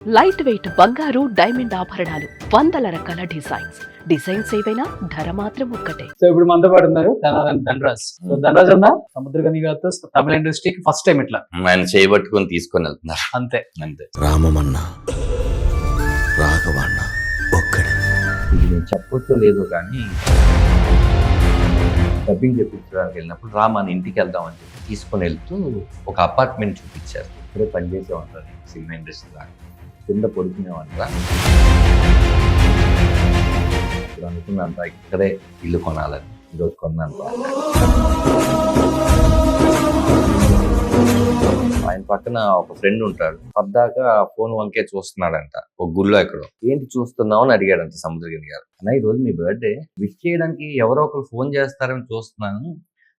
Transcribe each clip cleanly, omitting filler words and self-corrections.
Light weight బంగారు diamond ఆభరణాలు, వందల రకాల డిజైన్స్ ఏవైనా ధర మాత్రం ఒక్కటే. సో ఇప్పుడు మనతో పాటు ఉన్నారు ధనరాజ్. సో ధనరాజ్ అన్న సముద్రగని గారితో తమిళ ఇండస్ట్రీకి ఫస్ట్ టైం ఇట్లా ఆయన చేయబట్టుకొని తీసుకొని వెళ్తున్నారు. అంతే. రామమన్న రాఘవన్న ఒక్కడే. ఇది నేను చెప్పొచ్చో లేదో కానీ డబ్బింగ్ చెప్పించడానికి వెళ్ళినప్పుడు మన ఇంటికి వెళ్దామని చెప్పి తీసుకొని వెళ్తూ ఒక అపార్ట్మెంట్ చూపించారు. ఇక్కడే పనిచేసే ఉంటారు సినిమా ఇండస్ట్రీ దాకా కింద పడుకునేవంట. ఇప్పుడు అనుకున్నంత ఇక్కడే ఇల్లు కొనాలని ఈరోజు కొన్నంత. ఆయన పక్కన ఒక ఫ్రెండ్ ఉంటాడు, పద్దాక ఫోన్ వంకే చూస్తున్నాడంట. ఒక గుళ్ళో ఎక్కడో ఏంటి చూస్తున్నావు అని అడిగాడంట సముద్రగిరి గారు. అన్న ఈ రోజు మీ బర్త్డే విష్ చేయడానికి ఎవరో ఒకరు ఫోన్ చేస్తారని చూస్తున్నాను,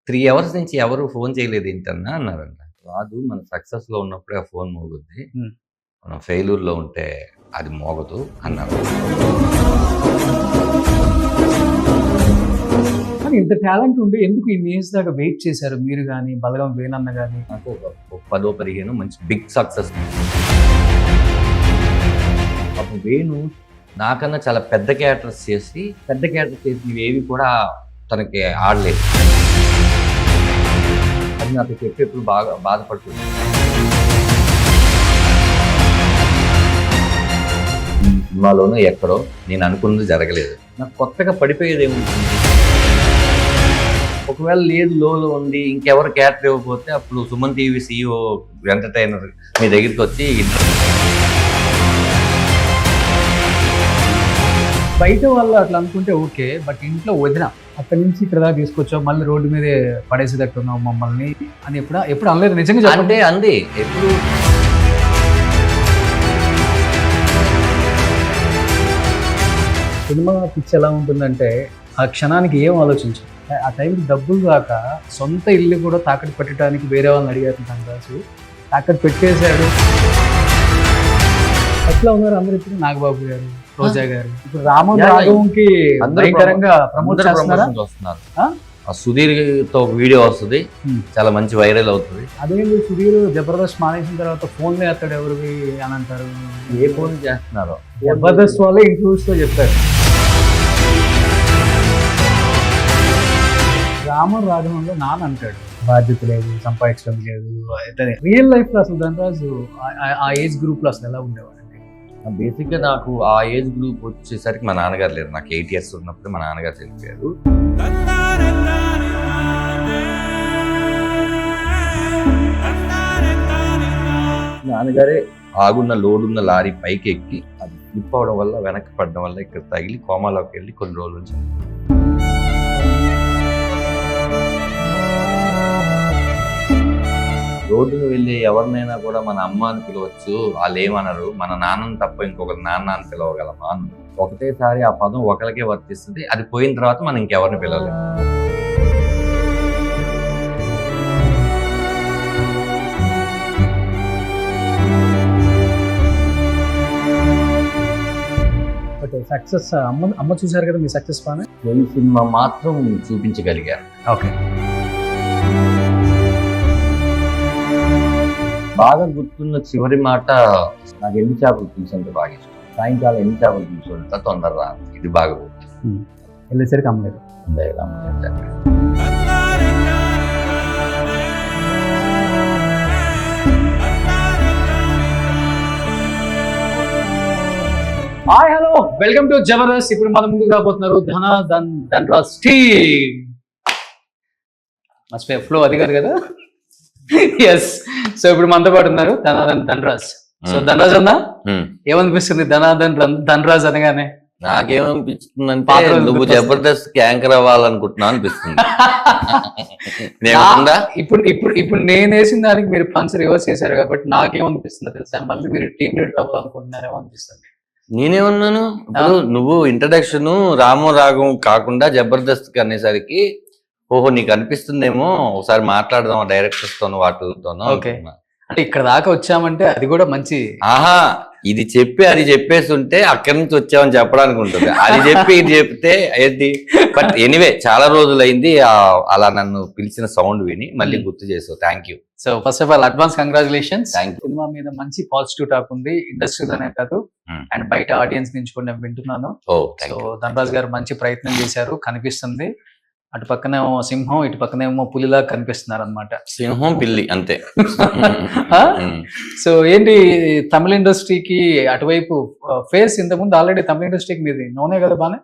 3 hours నుంచి ఎవరు ఫోన్ చేయలేదు ఏంటన్నా అన్నారంట. రాదు, మన సక్సెస్ లో ఉన్నప్పుడే ఆ ఫోన్ మోగుద్ది, మనం ఫెయిల్యూర్ లో ఉంటే అది మోగదు అన్నారు. ఇంత టాలెంట్ ఉండి ఎందుకు ఇన్ని ఇయర్స్ దాకా వెయిట్ చేశారు మీరు కానీ బలగం వేణన్న కానీ? నాకు ఒక 10-15 మంచి బిగ్ సక్సెస్. అప్పుడు వేణు నాకన్నా చాలా పెద్ద క్యారెక్టర్స్ చేసి ఏవి కూడా తనకి ఆడలేదు. అది నాకు చెప్పేప్పుడు బాగా బాధపడుతుంది. ఈ సినిమాలోనూ ఎక్కడో నేను అనుకున్నది జరగలేదు. నాకు కొత్తగా పడిపోయేది ఏముంటుంది, ఒకవేళ లేదు లోలో ఉంది ఇంకెవరు క్యారెక్టర్ ఇవ్వకపోతే అప్పుడు సుమన్ టీవీ CEO ఎంటర్టైనర్ మీ దగ్గరికి వచ్చి బయట వాళ్ళు అట్లా అనుకుంటే ఓకే, బట్ ఇంట్లో వదిన అక్కడి నుంచి ఇక్కడ దాకా తీసుకొచ్చావు, మళ్ళీ రోడ్డు మీదే పడేసేటట్టున్నావు మమ్మల్ని అని ఎప్పుడు అనలేదు? నిజంగా అంటే అంది ఎప్పుడు సినిమా పిచ్చి ఎలా ఉంటుందంటే ఆ క్షణానికి ఏం ఆలోచించు. ఆ టైంకి డబ్బులు రాక సొంత ఇల్లు కూడా తాకట్టు పెట్టడానికి వేరే వాళ్ళని అడిగారు. ధనరాజు తాకట్టు పెట్టేశాడు. ఎట్లా ఉన్నారు అందరు ఇప్పుడు? నాగబాబు గారు, రోజా గారు, ఇప్పుడు రాఘవంకి భయంకరంగా ప్రమోట్ చేస్తున్నారు. సుధీర్ తో వీడియో వస్తుంది, చాలా మంచి వైరల్ అవుతుంది. అదేంటి సుధీర్ జబర్దస్త్ మానేసిన తర్వాత ఫోన్లే ఎత్తాడు ఎవరికి అని అంటారు. ఏ ఫోన్ చేస్తున్నారో జబర్దస్త్ వాళ్ళే ఇంటర్వ్యూస్ తో చెప్పారు. రాఘవంలో నాన్న అంటాడు బాధ్యత లేదు, సంపాదించడం లేదు. రియల్ లైఫ్ లో అసలు ధనరాజు ఆ ఏజ్ గ్రూప్ లో అసలు ఎలా ఉండేవాడు? బేసిక్ గా నాకు ఆ ఏజ్ గ్రూప్ వచ్చేసరికి మా నాన్నగారు లేరు. నాకు 8 years ఉన్నప్పుడు మా నాన్నగారు చనిపోయారు. నాన్నగారే ఆగున్న లోడున్న లారీ పైకి ఎక్కి అది స్లిప్ అవడం వల్ల వెనక్కి పడడం వల్ల ఇక్కడ తగిలి కోమాలోకి వెళ్ళి కొన్ని రోజుల నుంచి రోడ్డును వెళ్ళి ఎవరినైనా కూడా మన అమ్మ అని పిలవచ్చు, వాళ్ళు ఏమనరు, మన నాన్నని తప్ప ఇంకొకరి నాన్న అని పిలవగలమా అని. ఒకటేసారి ఆ పదం ఒకరికే వర్తిస్తుంది, అది పోయిన తర్వాత మనం ఇంకెవరిని పిలవలేము. బట్ సక్సెస్ అమ్మ చూసారు కదా మీ సక్సెస్ పానే. ఈ సినిమా మాత్రం చూపించగలిగారు. ఓకే. బాగా గుర్తున్న చివరి మాట, నాకు ఎన్ని చేపలు పులుసు అంటే బాగా ఇష్టం. సాయంకాలం ఎన్ని చేపలు పులుసు అంతా తొందర రా, ఇది బాగా గుర్తు. వెళ్ళేసరికి అమ్మలేదు. Hi hello, welcome to Jabardasth. ఇప్పుడు మన ముందుకు రాబోతున్నారు ధనరాజ్ టీమ్. మర్చిపోయా, ఫ్లో అది కాదు కదా. ఎస్. సో ఇప్పుడు మనతో పాటు ఉన్నారు ధనరాజ్. సో ధనరాజ్ అన్న ఏమనిపిస్తుంది ధనరాజ్ అనగానే? నాకేమనిపిస్తుంది అంటే నువ్వు జబర్దస్త్ యాంకర్ అవ్వాలనుకుంటున్నావు అనిపిస్తుంది. ఇప్పుడు నేను వేసిన దానికి మీరు పంచ్ రివర్స్ చేశారు కాబట్టి నాకేమనిపిస్తుంది తెలుసా, మళ్ళీ మీరు టీమ్ లీడర్ అవ్వాలనుకుంటున్నారేమో అనిపిస్తుంది. నేనేమన్నాను, ఇప్పుడు నువ్వు ఇంట్రడక్షన్ రాఘవం కాకుండా జబర్దస్త్ అనేసరికి ఓహో నీకు అనిపిస్తుందేమో, ఒకసారి మాట్లాడదాం డైరెక్టర్స్ తోను వాటితోనూ. అంటే ఇక్కడ దాకా వచ్చామంటే అది కూడా మంచి. ఆహా, ఇది చెప్పి అది చెప్పేస్తుంటే అక్కడి నుంచి వచ్చామని చెప్పడానికి ఉంటుంది. అది చెప్పి ఇది చెప్తే ఏంటి. బట్ ఎనీవే చాలా రోజులైంది అలా నన్ను పిలిచిన సౌండ్ విని మళ్ళీ గుర్తు చేసావు. Thank you. So first of all advance congratulations. Thank you. Cinema మీద మంచి పాజిటివ్ టాక్ ఉంది ఇండస్ట్రీలోనే కాదు అండ్ బయట ఆడియన్స్ నుంచి కూడా నేను వింటున్నాను. ఓ సో థ్యాంక్ యూ. ధనరాజ్ గారు మంచి ప్రయత్నం చేశారు, కనిపిస్తుంది. అటు పక్కనేమో సింహం, ఇటు పక్కనేమో పులిలా కనిపిస్తున్నారు అనమాట. సింహం పిల్లి అంతే. సో ఏంటి తమిళ ఇండస్ట్రీకి అటువైపు ఫేస్ ఇంతకుముందు ఆల్రెడీ తమిళ ఇండస్ట్రీకి మీది నోనే కదా బానే?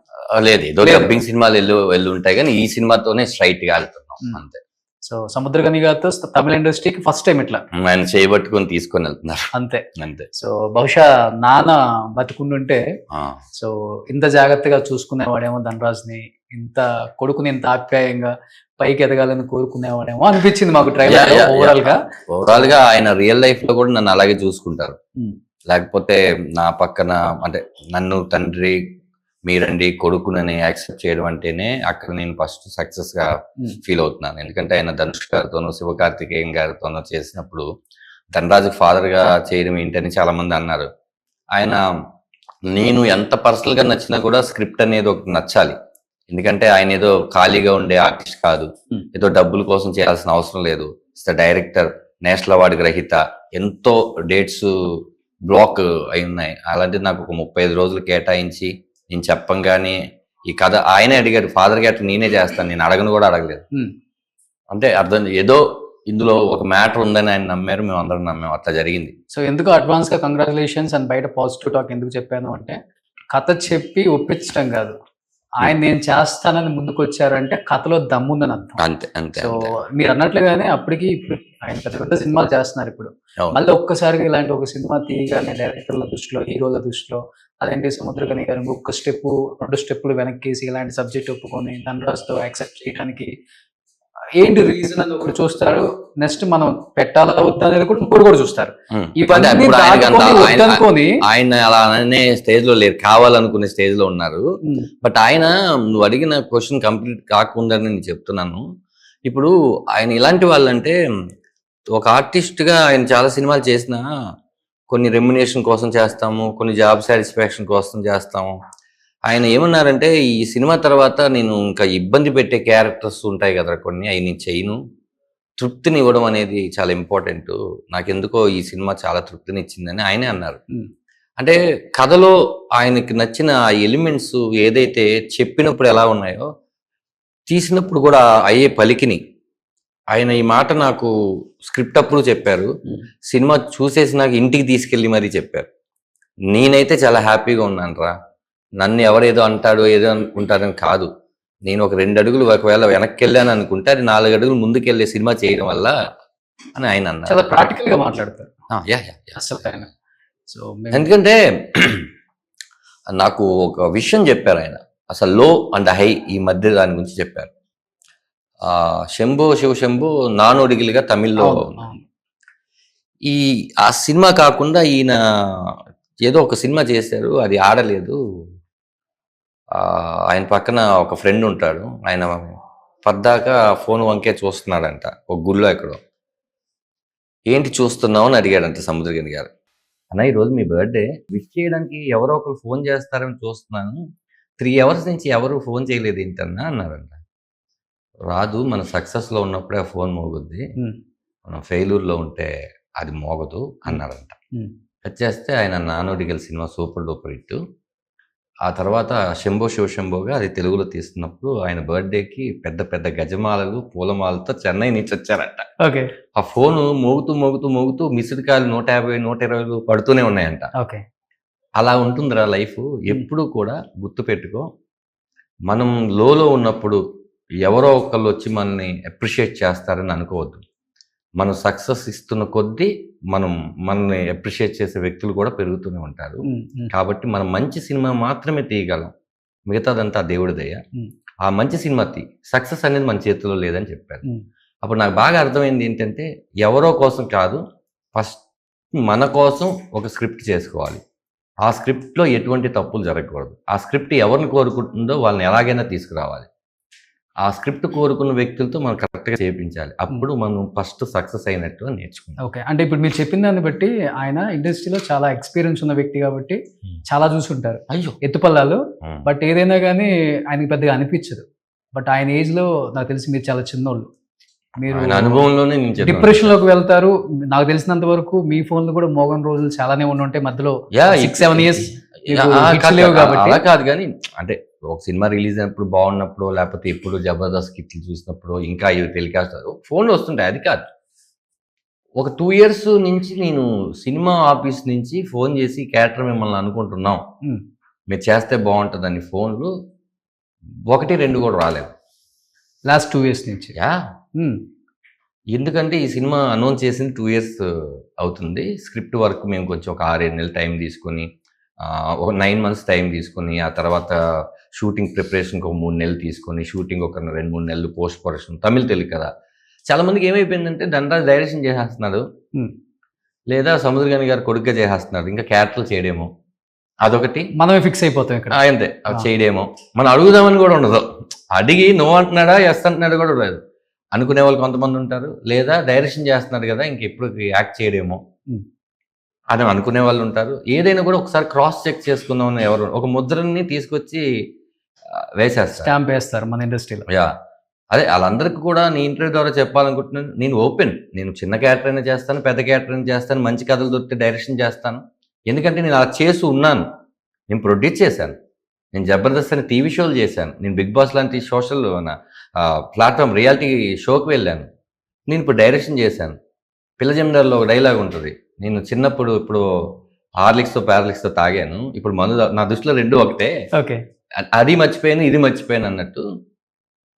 లేదు ఏదో లేదు. డబ్బింగ్ సినిమాలు వెళ్ళి ఉంటాయి కానీ ఈ సినిమాతోనే స్ట్రైట్ గా వెళ్తున్నాం అంతే. సో సముద్రగని గారితో తమిళ ఇండస్ట్రీకి ఫస్ట్ టైం ఇట్లా ఆయన చేయబట్టుకొని తీసుకొని వెళ్తున్నారు అంతే. అంతే. సో బహుశా నాన్న బతుకుండుంటే ఆ, సో ఇంత జాగ్రత్తగా చూసుకునేవాడేమో ధనరాజ్ని, ఇంత కొడుకుని ఇంత ఆప్యాయంగా పైకి ఎదగాలని కోరుకునేవాడేమో అనిపించింది మాకు ట్రైలర్ Yeah, yeah, ఓవరాల్ గా. ఓవరాల్ గా ఆయన రియల్ లైఫ్ లో కూడా నన్ను అలాగే చూసుకుంటారు. Hmm. లేకపోతే నా పక్కన అంటే నన్ను తండ్రి మీరండి కొడుకునని యాక్సెప్ట్ చేయడం అంటేనే అక్కడ నేను ఫస్ట్ సక్సెస్ గా ఫీల్ అవుతున్నాను. ఎందుకంటే ఆయన ధనుష్ గారితోనూ శివకార్తికేయన్ గారితోనూ చేసినప్పుడు ధనరాజు ఫాదర్ గా చేయడం ఏంటని చాలా మంది అన్నారు. ఆయన నేను ఎంత పర్సనల్ గా నచ్చినా కూడా స్క్రిప్ట్ అనేది ఒకటి నచ్చాలి. ఎందుకంటే ఆయన ఏదో ఖాళీగా ఉండే ఆర్టిస్ట్ కాదు, ఏదో డబ్బుల కోసం చేయాల్సిన అవసరం లేదు. డైరెక్టర్, నేషనల్ అవార్డు గ్రహీత, ఎంతో డేట్స్ బ్లాక్ అయి ఉన్నాయి. అలాంటిది నాకు ఒక 35 రోజులు కేటాయించి నేను చెప్పంగానే ఈ కథ ఆయనే అడిగారు. ఫాదర్ క్యారెక్టర్ నేనే చేస్తాను, నేను అడగను కూడా అడగలేదు. అంటే అర్థం ఏదో ఇందులో ఒక మ్యాటర్ ఉందని ఆయన నమ్మారు, మేము అందరం నమ్మాము, అట్లా జరిగింది. సో ఎందుకు అడ్వాన్స్ గా కంగ్రాచులేషన్స్ అండ్ బయట పాజిటివ్ టాక్ ఎందుకు చెప్పాను అంటే కథ చెప్పి ఒప్పించడం కాదు, ఆయన నేను చేస్తానని ముందుకు వచ్చారంటే కథలో దమ్ముందని అర్థం. అంతే అంతే సో అంతే. మీరు అన్నట్లుగానే అప్పటికి ఇప్పుడు ఆయన పెద్ద పెద్ద సినిమాలు చేస్తున్నారు. ఇప్పుడు అవును. మళ్ళీ ఒక్కసారిగా ఇలాంటి ఒక సినిమా తీయగానే డైరెక్టర్ల దృష్టిలో, హీరోల దృష్టిలో అదేంటి సముద్రగని గారు ఒక్క స్టెప్ 2 స్టెప్పులు వెనక్కేసి ఇలాంటి సబ్జెక్ట్ ఒప్పుకొని ధనరాజ్తో యాక్సెప్ట్ చేయడానికి ఏంటి రీజన్ అని ఒకటి చూస్తారు, నెక్స్ట్ మనం పెట్టాలా వద్దా అనేది కూడా ఇంకోటి కూడా చూస్తారు. అంటే అప్పుడు అనుకోని ఆయన అలా అనే స్టేజ్ లో లేరు, కావాలనుకునే స్టేజ్ లో ఉన్నారు. బట్ ఆయన నువ్వు అడిగిన క్వశ్చన్ కంప్లీట్ కాకుండా నేను చెప్తున్నాను. ఇప్పుడు ఆయన ఇలాంటి వాళ్ళంటే ఒక ఆర్టిస్ట్ గా ఆయన చాలా సినిమాలు చేసినా కొన్ని రెమ్యునేషన్ కోసం చేస్తాము, కొన్ని జాబ్ సాటిస్ఫాక్షన్ కోసం చేస్తాము. ఆయన ఏమన్నారంటే ఈ సినిమా తర్వాత నేను ఇంకా ఇబ్బంది పెట్టే క్యారెక్టర్స్ ఉంటాయి కదా కొన్ని, అవి నేను చేయను, తృప్తిని ఇవ్వడం అనేది చాలా ఇంపార్టెంట్, నాకెందుకో ఈ సినిమా చాలా తృప్తిని ఇచ్చిందని ఆయనే అన్నారు. అంటే కథలో ఆయనకి నచ్చిన ఆ ఎలిమెంట్స్ ఏదైతే చెప్పినప్పుడు ఎలా ఉన్నాయో తీసినప్పుడు కూడా అయ్యే పలికిని ఆయన ఈ మాట నాకు స్క్రిప్ట్ అప్పుడు చెప్పారు, సినిమా చూసేసి నాకు ఇంటికి తీసుకెళ్ళి మరీ చెప్పారు. నేనైతే చాలా హ్యాపీగా ఉన్నాను రా, నన్ను ఎవరేదో అంటాడో ఏదో అనుకుంటారని కాదు, నేను ఒక 2 అడుగులు ఒకవేళ వెనక్కి వెళ్ళాను అనుకుంటే అది 4 అడుగులు ముందుకెళ్ళే సినిమా చేయడం వల్ల అని ఆయన అన్నారు. చాలా ప్రాక్టికల్ గా మాట్లాడతారు అసలు ఆయన. సో ఎందుకంటే నాకు ఒక విషయం చెప్పారు ఆయన, అసలు లో అండ్ హై ఈ మధ్య దాని గురించి చెప్పారు. శంభో శివ శంభో నానోడిగిలిగా తమిళ్లో ఆ సినిమా కాకుండా ఈయన ఏదో ఒక సినిమా చేశారు, అది ఆడలేదు. ఆయన పక్కన ఒక ఫ్రెండ్ ఉంటాడు, ఆయన పద్దాక ఫోన్ వంకే చూస్తున్నాడంట ఒక గుళ్ళో ఎక్కడో. ఏంటి చూస్తున్నావు అని అడిగాడంట సముద్రగని గారు. అన్న ఈరోజు మీ బర్త్డే, విష్ చేయడానికి ఎవరో ఒకరు ఫోన్ చేస్తారని చూస్తున్నాను, 3 అవర్స్ నుంచి ఎవరు ఫోన్ చేయలేదు ఏంటన్నా అన్నారంట. రాదు, మన సక్సెస్లో ఉన్నప్పుడే ఆ ఫోన్ మోగుద్ది, మనం ఫెయిల్యూర్లో ఉంటే అది మోగదు అన్నారంట. వచ్చేస్తే ఆయన నానోడిగల్ సినిమా సూపర్ డూపర్ హిట్. ఆ తర్వాత శంభో శివ శంభోగా అది తెలుగులో తీస్తున్నప్పుడు ఆయన బర్త్డేకి పెద్ద పెద్ద గజమాలలు పూలమాలతో చెన్నై నుంచి వచ్చారంట. ఓకే. ఆ ఫోను మోగుతూ మోగుతూ మోగుతూ మిస్డ్ కాల్ 150 120 పడుతూనే ఉన్నాయంట. ఓకే. అలా ఉంటుందిరా లైఫ్. ఎప్పుడు కూడా గుర్తు పెట్టుకో, మనం లోలో ఉన్నప్పుడు ఎవరో ఒకళ్ళు వచ్చి మనల్ని అప్రిషియేట్ చేస్తారని అనుకోవద్దు. మనం సక్సెస్ ఇస్తున్న కొద్దీ మనల్ని అప్రిషియేట్ చేసే వ్యక్తులు కూడా పెరుగుతూనే ఉంటారు. కాబట్టి మనం మంచి సినిమా మాత్రమే తీయగలం, మిగతాదంతా దేవుడి దయ. ఆ మంచి సినిమా సక్సెస్ అనేది మన చేతిలో లేదని చెప్పారు. అప్పుడు నాకు బాగా అర్థమైంది ఏంటంటే ఎవరో కోసం కాదు, ఫస్ట్ మన కోసం ఒక స్క్రిప్ట్ చేసుకోవాలి. ఆ స్క్రిప్ట్లో ఎటువంటి తప్పులు జరగకూడదు. ఆ స్క్రిప్ట్ ఎవరిని కోరుకుంటుందో వాళ్ళని ఎలాగైనా తీసుకురావాలి. ఆ స్క్రిప్ట్ కోరుకున్న వ్యక్తులతో మనం కరెక్ట్గా చేయించాలి. అప్పుడు మనం ఫస్ట్ సక్సెస్ అయినట్టు నేర్చుకుంటాం. ఓకే. అంటే ఇప్పుడు మీరు చెప్పిన దాన్ని బట్టి ఆయన ఇండస్ట్రీలో చాలా ఎక్స్పీరియన్స్ ఉన్న వ్యక్తి కాబట్టి చాలా చూసుంటారు అయ్యో ఎత్తుపల్లాలు. బట్ ఏదైనా కానీ ఆయనకి పెద్దగా అనిపించదు. బట్ ఆయన ఏజ్లో నాకు తెలిసి మీరు చాలా చిన్నోళ్ళు. మీరు ఆయన అనుభవంలోనే నేను చెప్తున్నాను. డిప్రెషన్ లోకి వెళ్తారు. నాకు తెలిసినంత వరకు మీ ఫోన్లు కూడా మోగన్ రోజులు చాలానే ఉండుంటాయి మధ్యలో. యా 6-7 years లేవు కాబట్టి. అలా కాదు కానీ అంటే ఒక సినిమా రిలీజ్ అయినప్పుడు బాగున్నప్పుడు లేకపోతే ఎప్పుడు జబర్దస్త్ కిట్లు చూసినప్పుడు ఇంకా ఇవి టెలికాస్ట్ ఫోన్లు వస్తుంటాయి. అది కాదు, ఒక 2 years నుంచి నేను సినిమా ఆఫీస్ నుంచి ఫోన్ చేసి క్యారెక్టర్ మిమ్మల్ని అనుకుంటున్నాం, మీరు చేస్తే బాగుంటుందని ఫోన్లు 1-2 కూడా రాలేదు లాస్ట్ 2 years నుంచి. యా ఎందుకంటే ఈ సినిమా అనౌన్స్ చేసింది 2 years అవుతుంది. స్క్రిప్ట్ వర్క్ మేము కొంచెం ఒక 6-7 నెలలు టైం తీసుకుని ఒక 9 months టైం తీసుకుని ఆ తర్వాత షూటింగ్ ప్రిపరేషన్కి ఒక 3 నెలలు తీసుకొని షూటింగ్ ఒక 2-3 నెలలు పోస్ట్ ప్రొడక్షన్. తమిళ్ తెలుగు కదా, చాలా మందికి ఏమైపోయిందంటే ధనరాజ్ డైరెక్షన్ చేసేస్తున్నాడు లేదా సముద్రగని గారు కొడుగ్గా చేసేస్తున్నాడు, ఇంకా క్యారెక్టర్లు చేయడేమో అదొకటి మనమే ఫిక్స్ అయిపోతాం ఇక్కడ. అంతే, అది చేయడేమో, మనం అడుగుదామని కూడా ఉండదు. అడిగి నో అంటున్నాడా ఎస్ అంటున్నాడు కూడా లేదు అనుకునే వాళ్ళు కొంతమంది ఉంటారు. లేదా డైరెక్షన్ చేస్తున్నాడు కదా ఇంకెప్పుడు యాక్ట్ చేయడేమో అని అనుకునే వాళ్ళు ఉంటారు. ఏదైనా కూడా ఒకసారి క్రాస్ చెక్ చేసుకుందామని ఎవరు ఒక ముద్రని తీసుకొచ్చి వేసేస్తారు, స్టాంప్ వేస్తారు మన ఇండస్ట్రీలో. యా అదే వాళ్ళందరికీ కూడా నీ ఇంటర్వ్యూ ద్వారా చెప్పాలనుకుంటున్నాను. నేను ఓపెన్, నేను చిన్న క్యారెక్టర్ అయినా చేస్తాను, పెద్ద క్యారెక్టర్ అయినా చేస్తాను, మంచి కథలు దొరికితే డైరెక్షన్ చేస్తాను. ఎందుకంటే నేను అలా చేసి ఉన్నాను. నేను ప్రొడ్యూస్ చేశాను, నేను జబర్దస్త్ అని టీవీ షోలు చేశాను, నేను బిగ్ బాస్ లాంటి సోషల్ ప్లాట్ఫామ్ రియాలిటీ షోకి వెళ్ళాను, నేను ఇప్పుడు డైరెక్షన్ చేశాను. పిల్ల జమీందార్లో ఒక డైలాగ్ ఉంటుంది, నేను చిన్నప్పుడు ఇప్పుడు హార్లిక్స్తో ప్యారలిక్స్తో తాగాను, ఇప్పుడు మందు నా దృష్టిలో 2 ఒకటే, ఓకే అది మర్చిపోయాను ఇది మర్చిపోయాను అన్నట్టు.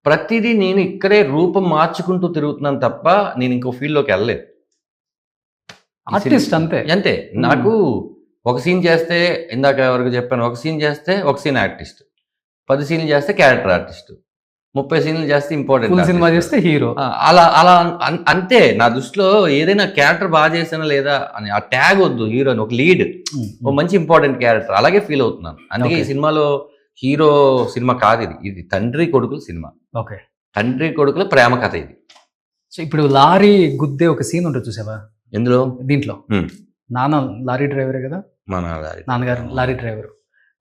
ప్రతిదీ నేను ఇక్కడే రూపం మార్చుకుంటూ తిరుగుతున్నాను తప్ప నేను ఇంకో ఫీల్డ్లోకి వెళ్ళలేదు. ఆర్టిస్ట్ అంతే అంతే. నాకు ఒక సీన్ చేస్తే ఇందాక వరకు చెప్పాను, ఒక సీన్ చేస్తే ఒక సీన్ ఆర్టిస్ట్, 10 సీన్లు చేస్తే క్యారెక్టర్ ఆర్టిస్ట్, 30 సీన్లు చేస్తే ఇంపార్టెంట్ సినిమా చేస్తే హీరో. అలా అలా అంతే. నా దృష్టిలో ఏదైనా క్యారెక్టర్ బాగా చేసానా లేదా అని ఆ ట్యాగ్ వద్దు, హీరో అని ఒక లీడ్, ఒక మంచి ఇంపార్టెంట్ క్యారెక్టర్ అలాగే ఫీల్ అవుతున్నాను. అందుకే ఈ సినిమాలో హీరో సినిమా కాదు, ఇది తండ్రి కొడుకుల సినిమా. ఓకే, తండ్రి కొడుకుల ప్రేమ కథ ఇది. సో ఇప్పుడు లారీ గుద్దే ఒక సీన్ ఉంటుంది చూసావా ఎందులో? దీంట్లో నాన్న లారీ డ్రైవరే కదా, మన నాన్నగారు లారీ డ్రైవర్.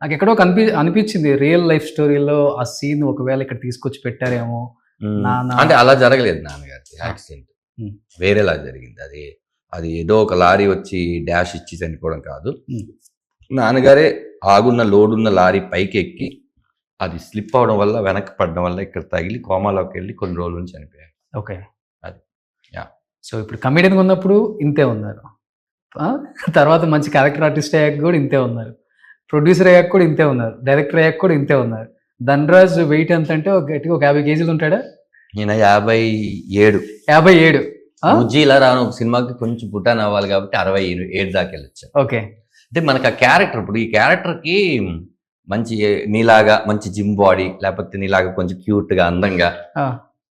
నాకు ఎక్కడో అనిపించింది రియల్ లైఫ్ స్టోరీలో ఆ సీన్ ఒకవేళ ఇక్కడ తీసుకొచ్చి పెట్టారేమో. అంటే అలా జరగలేదు నాన్నగారికి యాక్సిడెంట్, వేరేలా జరిగింది. అది ఏదో ఒక లారీ వచ్చి డాష్ ఇచ్చి చనిపోవడం కాదు. నాన్నగారే ఆగున్న లోడున్న లారీ పైకి ఎక్కి అది స్లిప్ అవడం వల్ల వెనక్కి పడడం వల్ల ఇక్కడ తగిలి కోమాలోకి వెళ్ళి కొన్ని రోజుల నుంచి చనిపోయారు. ఓకే, అది యా. సో ఇప్పుడు కమెడియన్గా ఉన్నప్పుడు ఇంతే ఉన్నారు, తర్వాత మంచి క్యారెక్టర్ ఆర్టిస్ట్ అయ్యాక కూడా ఇంతే ఉన్నారు, ప్రొడ్యూసర్ అయ్యాక కూడా ఇంతే ఉన్నారు, డైరెక్టర్ అయ్యాక కూడా ఇంతే ఉన్నారు. ధనరాజ్ వెయిట్ ఎంత అంటే ఒక 50 kgs ఉంటాడా? నేను 57. 57. ఇలా రాను ఒక సినిమాకి కొంచెం పుట్టాను అవ్వాలి కాబట్టి 67 దాకా వెళ్ళొచ్చాను. ఓకే, అంటే మనకు ఆ క్యారెక్టర్, ఇప్పుడు ఈ క్యారెక్టర్కి మంచి నీలాగా మంచి జిమ్ బాడీ లేకపోతే నీలాగా కొంచెం క్యూట్గా అందంగా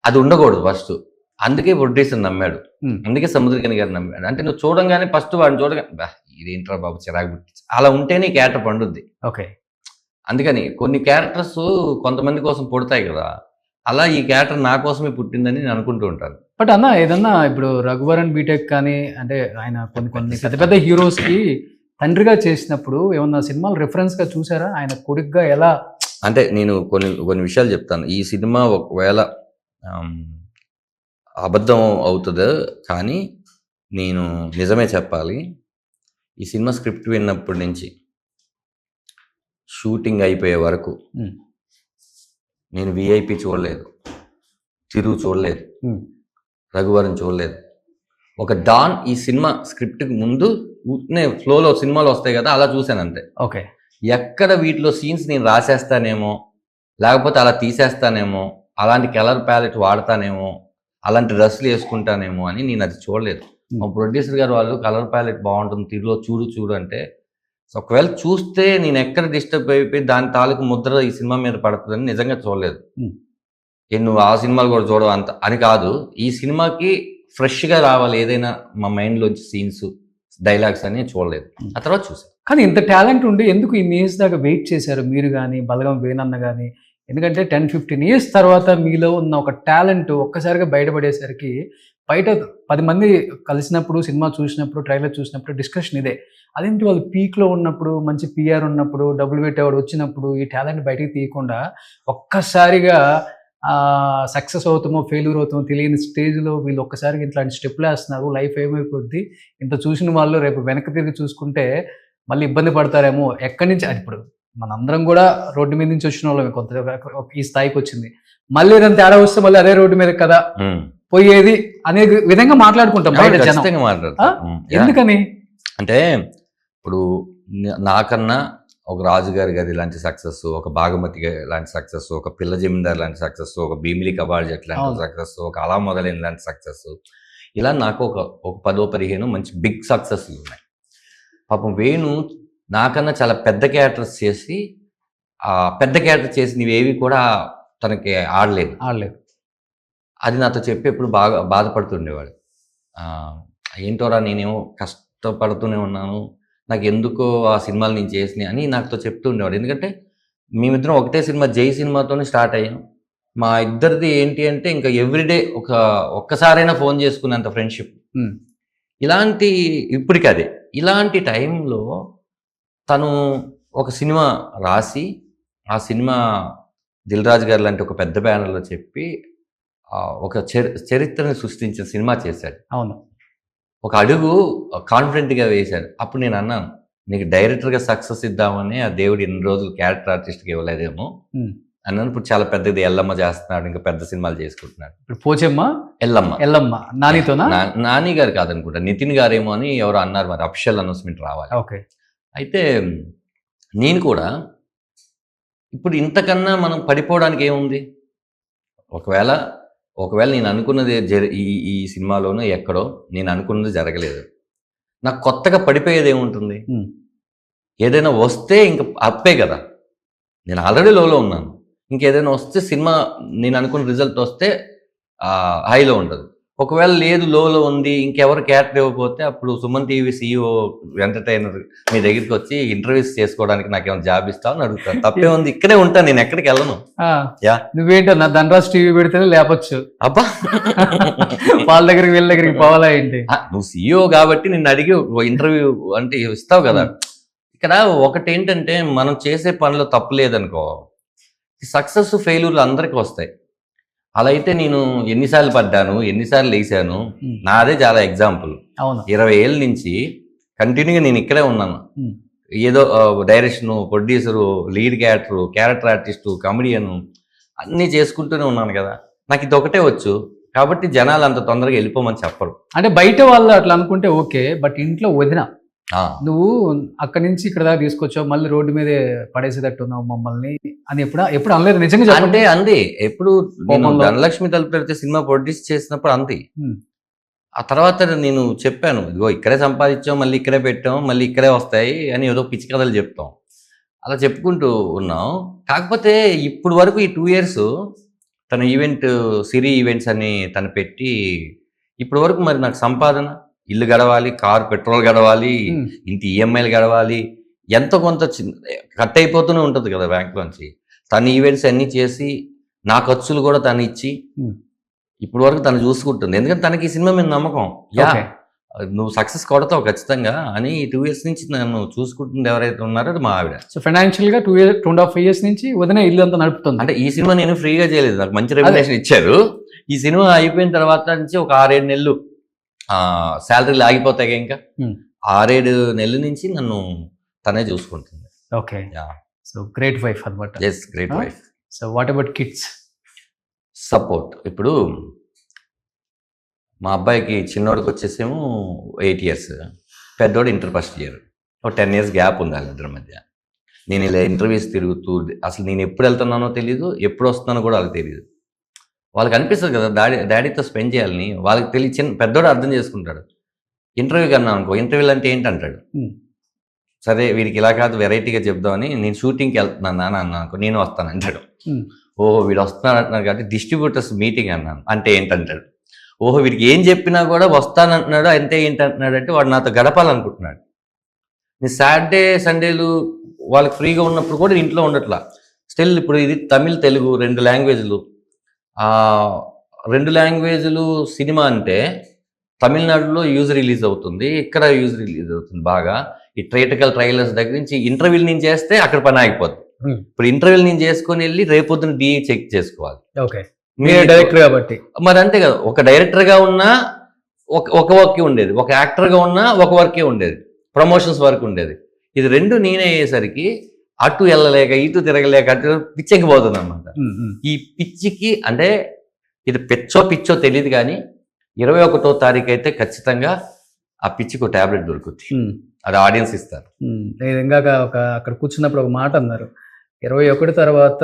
అది ఉండకూడదు ఫస్ట్. అందుకే ప్రొడ్యూసర్ నమ్మాడు, అందుకే సముద్రకని గారు నమ్మాడు. అంటే నువ్వు చూడంగానే ఫస్ట్ వాడిని చూడగా ఇదేంట్రా బాబు చిరాకు పుట్టి అలా ఉంటేనే క్యారెక్టర్ పండుద్ది. ఓకే, అందుకని కొన్ని క్యారెక్టర్స్ కొంతమంది కోసం పుడతాయి కదా, అలా ఈ క్యారెక్టర్ నా కోసమే పుట్టిందని నేను అనుకుంటూ ఉంటాను. బట్ అన్న ఏదన్నా ఇప్పుడు రఘువరన్ బీటెక్ కానీ అంటే ఆయన కొన్ని పెద్ద పెద్ద హీరోస్కి తండ్రిగా చేసినప్పుడు ఏమన్నా సినిమాలు రెఫరెన్స్గా చూసారా? ఆయన కొడుకుగా ఎలా? అంటే నేను కొన్ని విషయాలు చెప్తాను. ఈ సినిమా ఒకవేళ అబద్ధం అవుతుందో కానీ నేను నిజమే చెప్పాలి. ఈ సినిమా స్క్రిప్ట్ విన్నప్పటి నుంచి షూటింగ్ అయిపోయే వరకు నేను విఐపి చూడలేదు, తిరుగు చూడలేదు, రఘువరన్ చూడలేదు. ఒక డాన్ ఈ సినిమా స్క్రిప్ట్కి ముందు ఫ్లోలో సినిమాలు వస్తాయి కదా అలా చూశాను అంతే. ఓకే, ఎక్కడ వీటిలో సీన్స్ నేను రాసేస్తానేమో లేకపోతే అలా తీసేస్తానేమో, అలాంటి కలర్ ప్యాలెట్ వాడతానేమో, అలాంటి డ్రెస్సులు వేసుకుంటానేమో అని నేను అది చూడలేదు. మా ప్రొడ్యూసర్ గారు వాళ్ళు కలర్ ప్యాలెట్ బాగుంటుంది తిరులో చూడు అంటే, ఒకవేళ చూస్తే నేను ఎక్కడ డిస్టర్బ్ అయిపోయి దాని తాలూకు ముద్ర ఈ సినిమా మీద పడుతుందని నిజంగా చూడలేదు. నువ్వు ఆ సినిమాలు కూడా చూడవు అంత అని కాదు, ఈ సినిమాకి ఫ్రెష్గా రావాలి ఏదైనా మా మైండ్లోంచి సీన్స్ డైలాగ్స్ అని చూడలేదు. ఆ తర్వాత చూసాను. కానీ ఇంత టాలెంట్ ఉండి ఎందుకు ఇన్ని ఇయర్స్ దాకా వెయిట్ చేశారు మీరు కానీ బలగం వేణన్న కానీ? ఎందుకంటే 10-15 years తర్వాత మీలో ఉన్న ఒక టాలెంట్ ఒక్కసారిగా బయటపడేసరికి బయట 10 మంది కలిసినప్పుడు సినిమా చూసినప్పుడు ట్రైలర్ చూసినప్పుడు డిస్కషన్ ఇదే, అదేంటి వాళ్ళు పీక్లో ఉన్నప్పుడు మంచి పిఆర్ ఉన్నప్పుడు డబ్బులు పెట్టేవాడు వచ్చినప్పుడు ఈ టాలెంట్ బయటికి తీయకుండా ఒక్కసారిగా సక్సెస్ అవుతామో ఫెయిల్యూర్ అవుతామో తెలియని స్టేజ్లో వీళ్ళు ఒక్కసారికి ఇట్లాంటి స్టెప్లు వేస్తున్నారు, లైఫ్ ఏమైపోద్ది, ఇంత చూసిన వాళ్ళు రేపు వెనక్కి తిరిగి చూసుకుంటే మళ్ళీ ఇబ్బంది పడతారేమో. ఎక్కడి నుంచి ఇప్పుడు మనందరం కూడా రోడ్డు మీద నుంచి వచ్చిన వాళ్ళమే, కొంత ఈ స్థాయికి వచ్చింది, మళ్ళీ ఏదైనా తేడా వస్తే మళ్ళీ అదే రోడ్డు మీద కదా పోయేది అనే విధంగా మాట్లాడుకుంటాం బయట జనం. ఖచ్చితంగా మాట్లాడతారు. ఎందుకని అంటే ఇప్పుడు నాకన్నా ఒక రాజుగారి గారి లాంటి సక్సెస్, ఒక భాగమతి లాంటి సక్సెస్, ఒక పిల్ల జమీందార్ లాంటి సక్సెస్, ఒక భీమిలి కబాడ్ జట్ లాంటి అవును. సక్సెస్, ఒక అలా మొదలైన లాంటి సక్సెస్, ఇలా నాకు ఒక 10-15 మంచి బిగ్ సక్సెస్లు ఉన్నాయి. పాపం వేణు నాకన్నా చాలా పెద్ద క్యారెక్టర్స్ చేసి, ఆ పెద్ద క్యారెక్టర్ చేసి నీవేవి కూడా తనకి ఆడలేదు. అది నాతో చెప్పి ఎప్పుడు బాగా బాధపడుతుండేవాడు. ఏంటోరా నేనేమో కష్టపడుతూనే ఉన్నాను, నాకు ఎందుకో ఆ సినిమాలు నేను చేసినాయి అని నాతో చెప్తూ ఉండేవాడు. ఎందుకంటే మేమిద్దరం ఒకటే సినిమా జై సినిమాతోనే స్టార్ట్ అయ్యాం. మా ఇద్దరిది ఏంటి అంటే ఇంకా ఎవ్రీడే ఒక్కసారైనా ఫోన్ చేసుకునేంత ఫ్రెండ్షిప్. ఇలాంటి ఇప్పటికి అదే ఇలాంటి టైంలో తను ఒక సినిమా రాసి, ఆ సినిమా దిల్ రాజు గారు లాంటి ఒక పెద్ద బ్యానర్లో చెప్పి ఒక చరిత్రను సృష్టించిన సినిమా చేశాడు. అవును, ఒక అడుగు కాన్ఫిడెంట్గా వేశాడు. అప్పుడు నేను అన్నాను, నీకు డైరెక్టర్గా సక్సెస్ ఇద్దామని ఆ దేవుడు ఇన్ని రోజులు క్యారెక్టర్ ఆర్టిస్ట్కి ఇవ్వలేదేమో అన్నాను. ఇప్పుడు చాలా పెద్దది ఎల్లమ్మ చేస్తున్నాడు, ఇంకా పెద్ద సినిమాలు చేసుకుంటున్నాడు. ఇప్పుడు పోచమ్మ ఎల్లమ్మ నానితోనా? నాని గారు కాదనుకుంటా, నితిన్ గారేమో అని ఎవరు అన్నారు, మరి అఫిషియల్ అనౌన్స్మెంట్ రావాలి. ఓకే. అయితే నేను కూడా ఇప్పుడు ఇంతకన్నా మనం పడిపోవడానికి ఏముంది? ఒకవేళ నేను అనుకున్నది ఈ సినిమాలోనూ ఎక్కడో నేను అనుకున్నది జరగలేదు, నాకు కొత్తగా పడిపోయేది ఏముంటుంది? ఏదైనా వస్తే ఇంక అప్పే కదా. నేను ఆల్రెడీ లోలో ఉన్నాను, ఇంకేదైనా వస్తే సినిమా నేను అనుకున్న రిజల్ట్ వస్తే హైలో ఉండదు. ఒకవేళ లేదు లోలో ఉంది, ఇంకెవరు క్యారెక్టర్ ఇవ్వకపోతే అప్పుడు సుమన్ టీవీ CEO ఎంటర్టైనర్ మీ దగ్గరికి వచ్చి ఇంటర్వ్యూస్ చేసుకోవడానికి నాకేమైనా జాబ్ ఇస్తావని అడుగుతాను. తప్పే ఉంది, ఇక్కడే ఉంటాను, నేను ఎక్కడికి వెళ్ళను. నువ్వేంటన్నా ధనరాజ్ టీవీ పెడితేనే లేపచ్చు, అబ్బా వాళ్ళ దగ్గరికి వీళ్ళ దగ్గరికి పోవాలా ఏంటి? నువ్వు CEO కాబట్టి నిన్ను అడిగి ఇంటర్వ్యూ అంటే ఇస్తావు కదా. ఇక్కడ ఒకటి ఏంటంటే మనం చేసే పనిలో తప్పు లేదనుకో, సక్సెస్ ఫెయిల్యూర్లు అందరికీ వస్తాయి. అలా అయితే నేను ఎన్నిసార్లు పడ్డాను, ఎన్నిసార్లు లేచాను, నాదే చాలా ఎగ్జాంపుల్. 20 ఏళ్ళ నుంచి కంటిన్యూగా నేను ఇక్కడే ఉన్నాను. ఏదో direction, producer, lead character artist, comedian అన్నీ చేసుకుంటూనే ఉన్నాను కదా. నాకు ఇది ఒకటే వచ్చు కాబట్టి జనాలు అంత తొందరగా వెళ్ళిపోమని చెప్పరు. అంటే బయట వాళ్ళు అట్లా అనుకుంటే ఓకే, బట్ ఇంట్లో వదిన నువ్వు అక్కడి నుంచి ఇక్కడ దాకా తీసుకొచ్చావు, మళ్ళీ రోడ్డు మీదే పడేసేటట్టు ఉన్నావు మమ్మల్ని అని ఎప్పుడు అనలేదు నిజంగా? అంటే అంది ఎప్పుడు ధనలక్ష్మి తలుపు పెడితే సినిమా ప్రొడ్యూస్ చేసినప్పుడు అంది. ఆ తర్వాత నేను చెప్పాను, ఇదిగో ఇక్కడే సంపాదించాం, మళ్ళీ ఇక్కడే పెట్టాం, మళ్ళీ ఇక్కడే వస్తాయి అని ఏదో పిచ్చి కథలు చెప్తాం. అలా చెప్పుకుంటూ ఉన్నాం. కాకపోతే ఇప్పుడు వరకు ఈ 2 years తన సిరి ఈవెంట్స్ అని తను పెట్టి ఇప్పటి వరకు మరి నాకు సంపాదన, ఇల్లు గడవాలి, కారు పెట్రోల్ గడవాలి, ఇంటి EMIలు గడవాలి, ఎంత కొంత కట్ అయిపోతూనే ఉంటుంది కదా బ్యాంక్లోంచి. తన ఈవెంట్స్ అన్నీ చేసి నా ఖర్చులు కూడా తను ఇచ్చి ఇప్పటి వరకు తను చూసుకుంటుంది. ఎందుకంటే తనకి ఈ సినిమా మీద నమ్మకం. నువ్వు సక్సెస్ కొడతావు ఖచ్చితంగా అని 2 years నుంచి నన్ను చూసుకుంటుంది ఎవరైతే ఉన్నారో అది మా ఆవిడ. సో ఫైనాన్షియల్ గా 2.5 years నుంచి వదిన ఇల్లు అంతా నడుపుతుంది. అంటే ఈ సినిమా నేను ఫ్రీగా చేయలేదు, నాకు మంచి రెమ్యునరేషన్ ఇచ్చారు. ఈ సినిమా అయిపోయిన తర్వాత నుంచి ఒక 6-7 నెలలు శాలరీలు ఆగిపోతాయి ఇంకా. 6-7 నెలల నుంచి నన్ను తనే చూసుకుంటుంది. ఓకే, సో గ్రేట్ వైఫ్ అన్నమాట. Yes, great wife. So what about kids support? ఇప్పుడు మా అబ్బాయికి చిన్నోడికి వచ్చేసేమో 8 years, పెద్దోడు ఇంటర్ ఫస్ట్ ఇయర్. ఒక 10 years గ్యాప్ ఉంది వాళ్ళిద్దరి మధ్య. నేను ఇలా ఇంటర్వ్యూస్ తిరుగుతూ అసలు నేను ఎప్పుడు వెళ్తున్నానో తెలియదు, ఎప్పుడు వస్తున్నానో కూడా వాళ్ళకి తెలియదు. వాళ్ళకి అనిపిస్తుంది కదా డాడీతో స్పెండ్ చేయాలని, వాళ్ళకి తెలియ పెద్దోడు అర్థం చేసుకుంటాడు. ఇంటర్వ్యూకి అన్నాను అనుకో, ఇంటర్వ్యూలు అంటే ఏంటంటాడు. సరే వీడికి ఇలా కాదు వెరైటీగా చెప్దామని నేను షూటింగ్కి వెళ్తున్నాను అని అన్నాను అనుకో, నేను వస్తాను అంటాడు. ఓహో వీడు వస్తున్నాడు అంటున్నాడు కాబట్టి డిస్ట్రిబ్యూటర్స్ మీటింగ్ అన్నాను అంటే ఏంటంటాడు. ఓహో వీడికి ఏం చెప్పినా కూడా వస్తానంటున్నాడు అంటే ఏంటంటున్నాడు అంటే వాడు నాతో గడపాలనుకుంటున్నాడు. నేను సాటర్డే సండేలు వాళ్ళకి ఫ్రీగా ఉన్నప్పుడు కూడా ఇంట్లో ఉండట్లా. స్టిల్ ఇప్పుడు ఇది తమిళ్ తెలుగు 2 లాంగ్వేజ్లు, 2 లాంగ్వేజ్లు సినిమా అంటే తమిళనాడులో యూజ్ రిలీజ్ అవుతుంది, ఇక్కడ యూజ్ రిలీజ్ అవుతుంది బాగా. ఈ థియేట్రికల్ ట్రైలర్స్ దగ్గర నుంచి ఇంటర్వ్యూలు నేను చేస్తే అక్కడ పని ఆగిపోద్ది. ఇప్పుడు ఇంటర్వ్యూలు నేను చేసుకొని వెళ్ళి రేపొద్దున DE చెక్ చేసుకోవాలి. ఓకే, మీరే డైరెక్టర్ కాబట్టి. మరి అంతే కదా, ఒక డైరెక్టర్ గా ఉన్నా ఒక వర్కే ఉండేది, ఒక యాక్టర్ గా ఉన్నా ఒక వర్కే ఉండేది, ప్రమోషన్స్ వర్క్ ఉండేది. ఇది రెండు నేనే అయ్యేసరికి అటు వెళ్ళలేక ఇటు తిరగలేక అటు పిచ్చెక్కిపోతుంది అనమాట. ఈ పిచ్చికి అంటే ఇది పిచ్చో తెలియదు కానీ 21వ తారీఖు అయితే ఖచ్చితంగా ఆ పిచ్చికి టాబ్లెట్ దొరుకుతుంది, అది ఆడియన్స్ ఇస్తారు. నేను ఇందాక అక్కడ కూర్చున్నప్పుడు ఒక మాట అన్నారు, 21 తర్వాత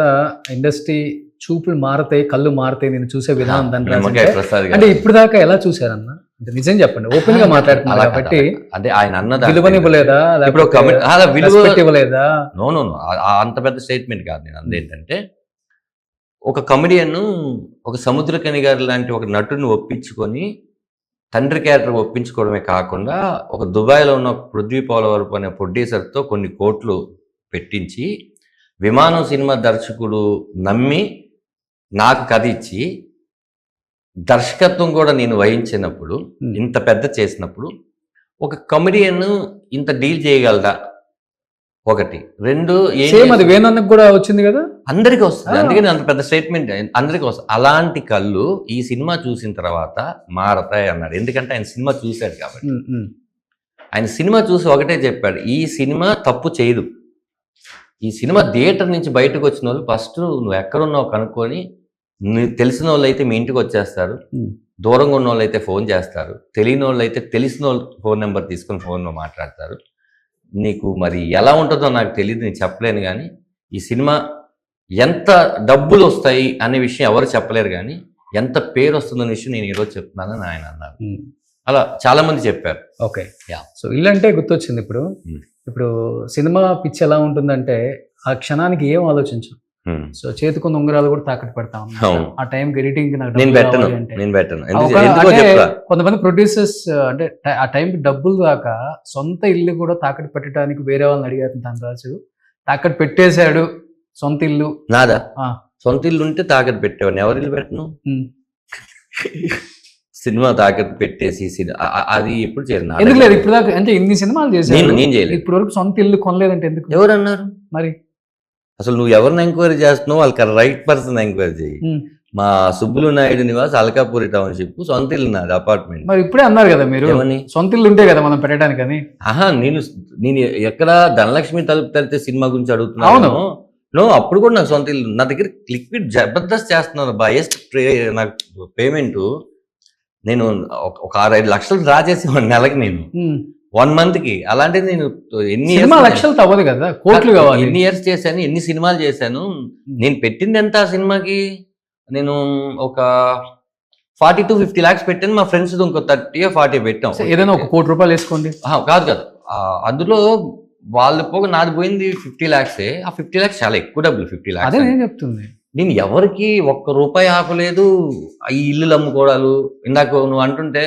ఇండస్ట్రీ చూపులు మారతాయి, కళ్ళు మారతాయి, నేను చూసే విధానం నిమ్మకాయ ప్రసాద్ గారు. అంటే ఇప్పుడు దాకా ఎలా చూసారన్న? అంటే నిజం చెప్పండి, ఓపెన్ గా మాట్లాడుతున్నారు కాబట్టి. అంటే ఆయన అన్నది విలువనివ్వలేదా, ఇప్పుడు ఇవ్వలేదా? నో అంత పెద్ద స్టేట్మెంట్ కాదు. నేను అందేంటంటే ఒక కమెడియన్ ఒక సముద్రకని గారి లాంటి ఒక నటుడిని ఒప్పించుకొని తండ్రి క్యారెక్టర్ ఒప్పించుకోవడమే కాకుండా ఒక దుబాయ్లో ఉన్న పృథ్వీ పోలవరపు అనే ప్రొడ్యూసర్తో కొన్ని కోట్లు పెట్టించి విమానం సినిమా దర్శకుడు నమ్మి నాకు కథ ఇచ్చి దర్శకత్వం కూడా నేను వహించినప్పుడు, ఇంత పెద్ద చేసినప్పుడు ఒక కమెడియన్ ఇంత డీల్ చేయగలదా? ఒకటి. రెండు, అది వేణన్నకు కూడా వచ్చింది కదా, అందరికీ వస్తుంది. అందుకని అంత పెద్ద స్టేట్మెంట్ అందరికీ వస్తుంది. అలాంటి కళ్ళు ఈ సినిమా చూసిన తర్వాత మారతాయి అన్నాడు. ఎందుకంటే ఆయన సినిమా చూశాడు కాబట్టి. ఆయన సినిమా చూసి ఒకటే చెప్పాడు, ఈ సినిమా తప్పు చేయదు. ఈ సినిమా థియేటర్ నుంచి బయటకు వచ్చిన వాళ్ళు ఫస్ట్ నువ్వు ఎక్కడున్నావు కనుక్కొని, నీకు తెలిసిన వాళ్ళు అయితే మీ ఇంటికి వచ్చేస్తారు, దూరంగా ఉన్న వాళ్ళు అయితే ఫోన్ చేస్తారు, తెలియని వాళ్ళు అయితే తెలిసిన వాళ్ళు ఫోన్ నెంబర్ తీసుకొని ఫోన్లో మాట్లాడతారు. నీకు మరి ఎలా ఉంటుందో నాకు తెలియదు, నేను చెప్పలేను. కానీ ఈ సినిమా ఎంత డబ్బులు వస్తాయి అనే విషయం ఎవరు చెప్పలేరు, కానీ ఎంత పేరు వస్తుందనే విషయం నేను ఈరోజు చెప్తున్నానని ఆయన అన్నారు. అలా చాలా మంది చెప్పారు. ఓకే, సో ఇల్లంటే గుర్తొచ్చింది. ఇప్పుడు సినిమా పిచ్చి ఎలా ఉంటుందంటే ఆ క్షణానికి ఏం ఆలోచించు. సో చేతికొన్న ఉంగరాలు కూడా తాకట్టు పెడతాం ఆ టైం ఎడిటింగ్. కొంతమంది ప్రొడ్యూసర్స్ అంటే ఆ టైంకి డబ్బులు దాకా సొంత ఇల్లు కూడా తాకట్టు పెట్టడానికి వేరే వాళ్ళని అడిగారు. ధనరాజు తాకట్టు పెట్టేశాడు సొంత ఇల్లు. నాదా సొంత ఇల్లు ఉంటే తాకట్టు పెట్టేవాడిని, ఎవరి ఇల్లు పెట్టను. సినిమా తాకట్టు పెట్టేసి అది ఎప్పుడు చేయలేదు. ఎందుకు లేదు ఇప్పుడు దాకా? అంటే ఇన్ని సినిమాలు చేశాను, నేను చేయలేదు. ఇప్పుడు వరకు సొంత ఇల్లు కొనలేదంటే ఎందుకు? ఎవరు అన్నారు? మరి అసలు నువ్వు ఎవరిని ఎంక్వైరీ చేస్తున్నావు, వాళ్ళకి రైట్ పర్సన్ ఎంక్వైరీ చేయి. మా సుబ్బులు నాయుడు నివాస్ అల్కాపూరి టౌన్షిప్, సొంత ఇల్లు నాది, అపార్ట్మెంట్. మరి ఇప్పుడే అన్నారు కదా మీరు, సొంత ఇల్లు ఉంటే కదా మనం పెట్టడానికి. నేను ఎక్కడ ధనలక్ష్మి తలుపు తడితే సినిమా గురించి అడుగుతున్నాను. అప్పుడు కూడా నాకు సొంత ఇల్లు, నా దగ్గర లిక్విడ్ జబర్దస్త్ చేస్తున్నారు. హైయెస్ట్ నాకు పేమెంట్ నేను ఒక 6-5 లక్షలు డ్రా చేసేవాడిని నెలకి, నేను 1 month కి. అలాంటిది నేను ఎన్ని లక్షలు తవ్వదు కదా, కోట్లు కావాలి. ఎన్ని ఇయర్స్ చేశాను, ఎన్ని సినిమాలు చేశాను. నేను పెట్టింది ఎంత ఆ సినిమాకి? నేను ఒక 40 to 50 lakhs పెట్టాను. మా ఫ్రెండ్స్ ఇంకో 30 or 40 పెట్టాం. ఏదైనా ఒక 1 కోటి రూపాయలు వేసుకోండి. కాదు అందులో వాళ్ళు పోగా నాది పోయింది 50 lakhs. ఆ 50 lakhs చాలా ఎక్కువ డబ్బులు. 50 lakhs అదే నేను చెప్తుంది. నేను ఎవరికి ₹1 ఆపలేదు. ఈ ఇల్లులు అమ్ముకోవడాలు, ఇందాక నువ్వు అంటుంటే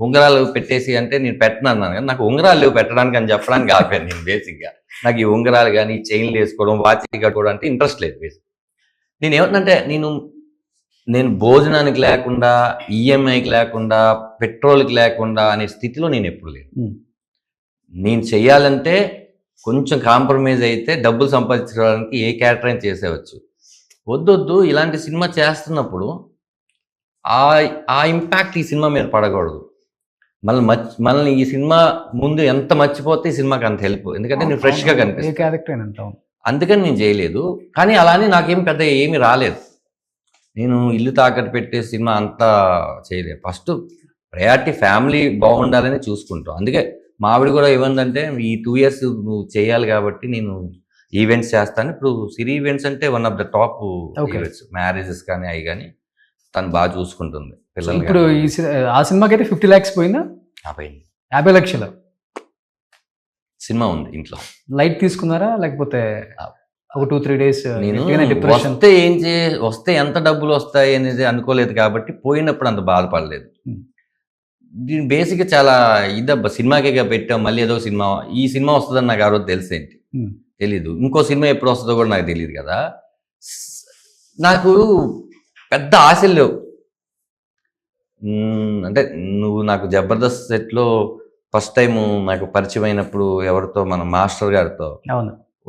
ఉంగరాలు పెట్టేసి అంటే నేను పెట్టను అన్నాను కానీ నాకు ఉంగరాలు లేవు పెట్టడానికి అని చెప్పడానికి ఆపాను నేను. బేసిక్గా నాకు ఈ ఉంగరాలు కానీ చైన్లు వేసుకోవడం, వాచ్ కట్టుకోవడం అంటే ఇంట్రెస్ట్ లేదు. బేసిక్ నేను ఏమంటే నేను భోజనానికి లేకుండా, ఈఎంఐకి లేకుండా, పెట్రోల్కి లేకుండా అనే స్థితిలో నేను ఎప్పుడు లేను. నేను చెయ్యాలంటే కొంచెం కాంప్రమైజ్ అయితే డబ్బులు సంపాదించడానికి ఏ క్యారెక్టర్ అయినా చేసేవచ్చు. వద్దొద్దు ఇలాంటి సినిమా చేస్తున్నప్పుడు ఆ ఇంపాక్ట్ ఈ సినిమా మీద పడకూడదు. మనల్ని ఈ సినిమా ముందు ఎంత మర్చిపోతే ఈ సినిమాకి అంత హెల్ప్. ఎందుకంటే నేను ఫ్రెష్గా కనిపిస్తాను, అందుకని నేను చేయలేదు. కానీ అలానే నాకేం పెద్ద ఏమీ రాలేదు. నేను ఇల్లు తాకట్టు పెట్టే సినిమా అంతా చేయలేదు. ఫస్ట్ ప్రయారిటీ ఫ్యామిలీ బాగుండాలని చూసుకుంటాం. అందుకే మా ఆవిడ కూడా ఏమందంటే ఈ 2 years నువ్వు చేయాలి కాబట్టి నేను ఈవెంట్స్ చేస్తాను. ఇప్పుడు సిరి ఈవెంట్స్ అంటే one of the top events, marriages కానీ అవి కానీ తను బాగా చూసుకుంటుంది పిల్లలు. ఇప్పుడు ఆ సినిమాకి అయితే 50 lakhs పోయిందా? 50 లక్షలు సినిమా ఉంది ఇంట్లో. లైట్ తీసుకున్నారా లేకపోతే ఒక 2-3 days? నేను వస్తే ఎంత డబ్బులు వస్తాయి అనేది అనుకోలేదు కాబట్టి పోయినప్పుడు అంత బాధపడలేదు. దీని బేసిక్గా చాలా ఇదబ్బా, సినిమాకే పెట్టాం, మళ్ళీ ఏదో సినిమా, ఈ సినిమా వస్తుందని నాకు ఆ రోజు తెలిసేంటి తెలీదు. ఇంకో సినిమా ఎప్పుడు వస్తుందో కూడా నాకు తెలియదు కదా. నాకు పెద్ద ఆశలు లేవు. అంటే నువ్వు నాకు జబర్దస్త్ సెట్లో ఫస్ట్ టైం నాకు పరిచయం అయినప్పుడు ఎవరితో, మన మాస్టర్ గారితో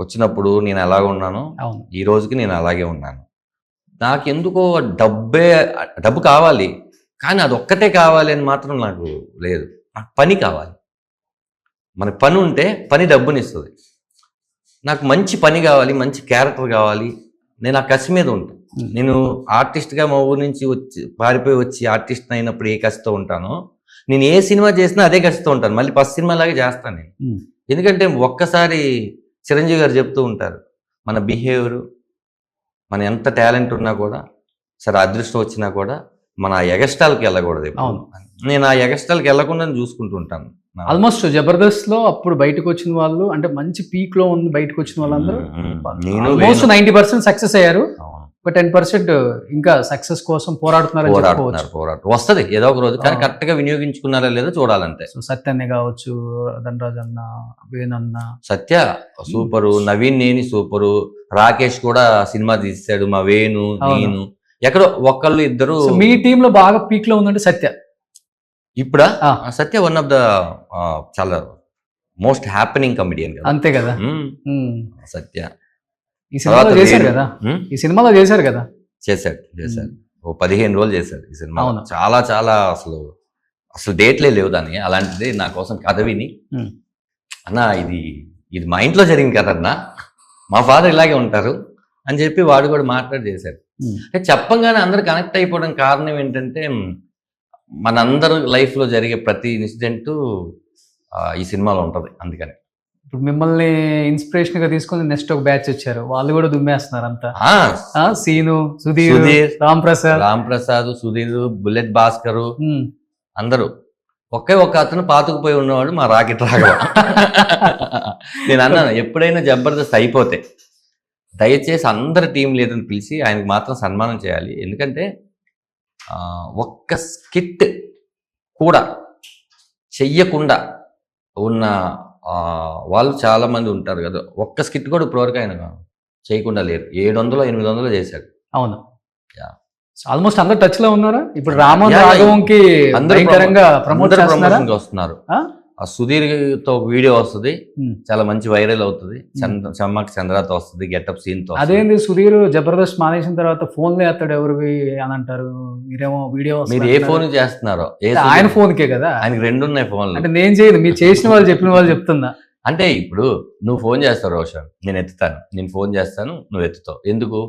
వచ్చినప్పుడు నేను ఎలాగ ఉన్నాను, ఈ రోజుకి నేను అలాగే ఉన్నాను. నాకెందుకో డబ్బు కావాలి, కానీ అది ఒక్కటే కావాలి అని మాత్రం నాకు లేదు. నాకు పని కావాలి. మనకు పని ఉంటే పని డబ్బునిస్తుంది. నాకు మంచి పని కావాలి, మంచి క్యారెక్టర్ కావాలి. నేను ఆ కసి మీద ఉంటాను. నేను ఆర్టిస్ట్గా మా ఊరు నుంచి పారిపోయి వచ్చి ఆర్టిస్ట్ అయినప్పుడు ఏ కసితో ఉంటానో, నేను ఏ సినిమా చేసినా అదే కసితో ఉంటాను. మళ్ళీ ఫస్ట్ సినిమా లాగే చేస్తాను నేను. ఎందుకంటే ఒక్కసారి చిరంజీవి గారు చెప్తూ ఉంటారు, మన బిహేవియర్, మన ఎంత టాలెంట్ ఉన్నా కూడా, సరే అదృష్టం వచ్చినా కూడా మన ఎగస్టాల్కి వెళ్ళకూడదు. నేను ఆ ఎగస్టాల్కి వెళ్ళకుండా చూసుకుంటూ ఉంటాను. ఆల్మోస్ట్ జబర్దస్త్ లో అప్పుడు బయటకు వచ్చిన వాళ్ళు, అంటే మంచి పీక్ లో ఉంది బయటకు వచ్చిన వాళ్ళందరూ ఆల్మోస్ట్ 90% సక్సెస్ అయ్యారు. ఒక 10% ఇంకా సక్సెస్ కోసం పోరాడుతున్నారు. వస్తుంది ఏదో ఒక రోజు, కానీ కరెక్ట్ గా వినియోగించుకున్నారా లేదో చూడాలంటే. సత్యన్నే కావచ్చు, ధనరాజ్ అన్న, వేణన్న. సత్య సూపరు, నవీన్ నేని సూపరు, రాకేష్ కూడా సినిమా తీసాడు, మా వేణు నేను, ఎక్కడో ఒకళ్ళు ఇద్దరు. మీ టీమ్ లో బాగా పీక్ లో ఉందంటే సత్య. ఇప్పుడా? సత్య వన్ ఆఫ్ ద చాలా మోస్ట్ హ్యాపెనింగ్ కమెడియన్ కదా. అంతే కదా. సత్య ఈ సినిమాలో చేశారు కదా. ఈ సినిమాలో చేశారు కదా. చేశాడు. ఓ 15 రోజులు చేశాడు ఈ సినిమా. చాలా చాలా అసలు డేట్లే లేవు దాన్ని. అలాంటిది నా కోసం కథ విని, అన్నా ఇది మా ఇంట్లో జరిగింది కదన్నా, మా ఫాదర్ ఇలాగే ఉంటారు అని చెప్పి వాడు కూడా మాట్లాడి చేశాడు. అంటే చెప్పంగానే అందరు కనెక్ట్ అయిపోవడం కారణం ఏంటంటే, మనందరూ లైఫ్లో జరిగే ప్రతి ఇన్సిడెంట్ ఈ సినిమాలో ఉంటుంది. అందుకని ఇప్పుడు మిమ్మల్ని ఇన్స్పిరేషన్ గా తీసుకొని నెక్స్ట్ ఒక బ్యాచ్ వచ్చారు, వాళ్ళు కూడా దుమ్మేస్తున్నారు అంతా. సీను, సుధీర్, రాంప్రసాద్, సుధీర్, బుల్లెట్ భాస్కర్, అందరూ. ఒకే ఒక అతను పాతుకుపోయి ఉన్నవాడు మా రాకెట్ రాఘవ. నేను అన్నాను, ఎప్పుడైనా జబర్దస్త్ అయిపోతే దయచేసి అందరి టీం లీడర్ని పిలిచి ఆయనకు మాత్రం సన్మానం చేయాలి. ఎందుకంటే ఒక్క స్కిట్ కూడా చెయ్యకుండా ఉన్న వాళ్ళు చాలా మంది ఉంటారు కదా. ఒక్క స్కిట్ కూడా ఇప్పటివరకు ఆయన చేయకుండా లేరు. 700-800 చేశాడు. అవును, ఆల్మోస్ట్ అందరు టచ్ లో ఉన్నారా ఇప్పుడు? రాఘవంకి ప్రమోషన్ వస్తున్నారు. ఆ సుధీర్తో వీడియో వస్తుంది, చాలా మంచి వైరల్ అవుతుంది. చమ్మక్ చంద్రతో వస్తుంది, గెటప్ సీన్ తో. అదేంటి సుధీర్ జబర్దస్త్ మానేసిన తర్వాత ఫోన్ లో ఎత్తాడు ఎవరు అని అంటారు, మీరేమో వీడియో. మీరు ఏ ఫోన్ చేస్తున్నారో? ఆయన ఫోన్ కే కదా. ఆయనకి 2 ఉన్నాయి ఫోన్లు. అంటే నేను చేయను, మీరు చేసిన వాళ్ళు చెప్పిన వాళ్ళు చెప్తున్నా. అంటే ఇప్పుడు నువ్వు ఫోన్ చేస్తావు రోషన్, నేను ఎత్తుతాను. నేను ఫోన్ చేస్తాను, నువ్వు ఎత్తుతావు. ఎందుకు?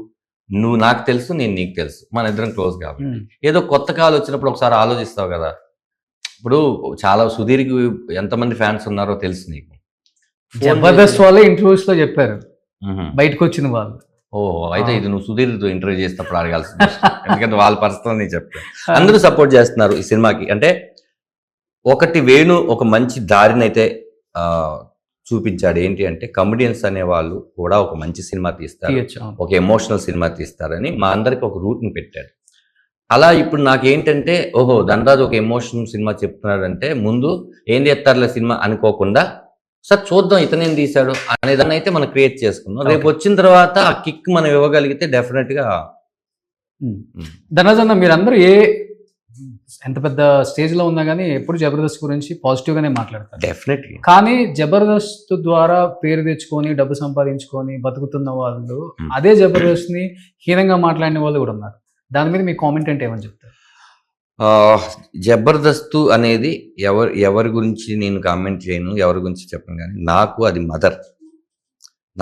నువ్వు నాకు తెలుసు, నేను నీకు తెలుసు, మన ఇద్దరం క్లోజ్ కాబట్టి. ఏదో కొత్త కాల్ వచ్చినప్పుడు ఒకసారి ఆలోచిస్తావు కదా. ఇప్పుడు చాలా సుధీర్కి ఎంతమంది ఫ్యాన్స్ ఉన్నారో తెలుసు నీకు. జబర్దస్త్ వాళ్ళే ఇంటర్వ్యూస్ లో చెప్పారు బయటకు వచ్చిన వాళ్ళు. అయితే ఇది నువ్వు సుధీర్ ఇంటర్వ్యూ చేసినప్పుడు అడగాల్సింది, ఎందుకంటే వాళ్ళ పరిస్థితులు నేను చెప్తాను. అందరూ సపోర్ట్ చేస్తున్నారు ఈ సినిమాకి. అంటే ఒకటి వేణు ఒక మంచి దారినైతే చూపించాడు. ఏంటి అంటే, కమెడియన్స్ అనే వాళ్ళు కూడా ఒక మంచి సినిమా తీస్తారు, ఒక ఎమోషనల్ సినిమా తీస్తారని మా అందరికి ఒక రూట్ని పెట్టాడు. అలా ఇప్పుడు నాకేంటంటే, ఓహో ధనరాజ్ ఒక ఎమోషనల్ సినిమా చెప్తున్నాడంటే ముందు ఏం చేస్తారులే సినిమా అనుకోకుండా, సార్ చూద్దాం ఇతనేం తీశాడు అనేదాన్ని అయితే మనం క్రియేట్ చేసుకున్నాం. రేపు వచ్చిన తర్వాత ఆ కిక్ మనం ఇవ్వగలిగితే డెఫినెట్ గా. ధనరాజ్ అన్న, మీరందరూ ఎంత పెద్ద స్టేజ్ లో ఉన్నా కానీ ఎప్పుడు జబర్దస్త్ గురించి పాజిటివ్ గానే మాట్లాడతారు. డెఫినెట్లీ. కానీ జబర్దస్త్ ద్వారా పేరు తెచ్చుకొని డబ్బు సంపాదించుకొని బతుకుతున్న వాళ్ళు అదే జబర్దస్త్ ని హీనంగా మాట్లాడిన వాళ్ళు కూడా ఉన్నారు. దాని మీద మీ కామెంట్ అంటే ఏమని చెప్తారు? జబర్దస్త్ అనేది ఎవరి గురించి నేను కామెంట్ చేయను, ఎవరి గురించి చెప్పను. కానీ నాకు అది మదర్.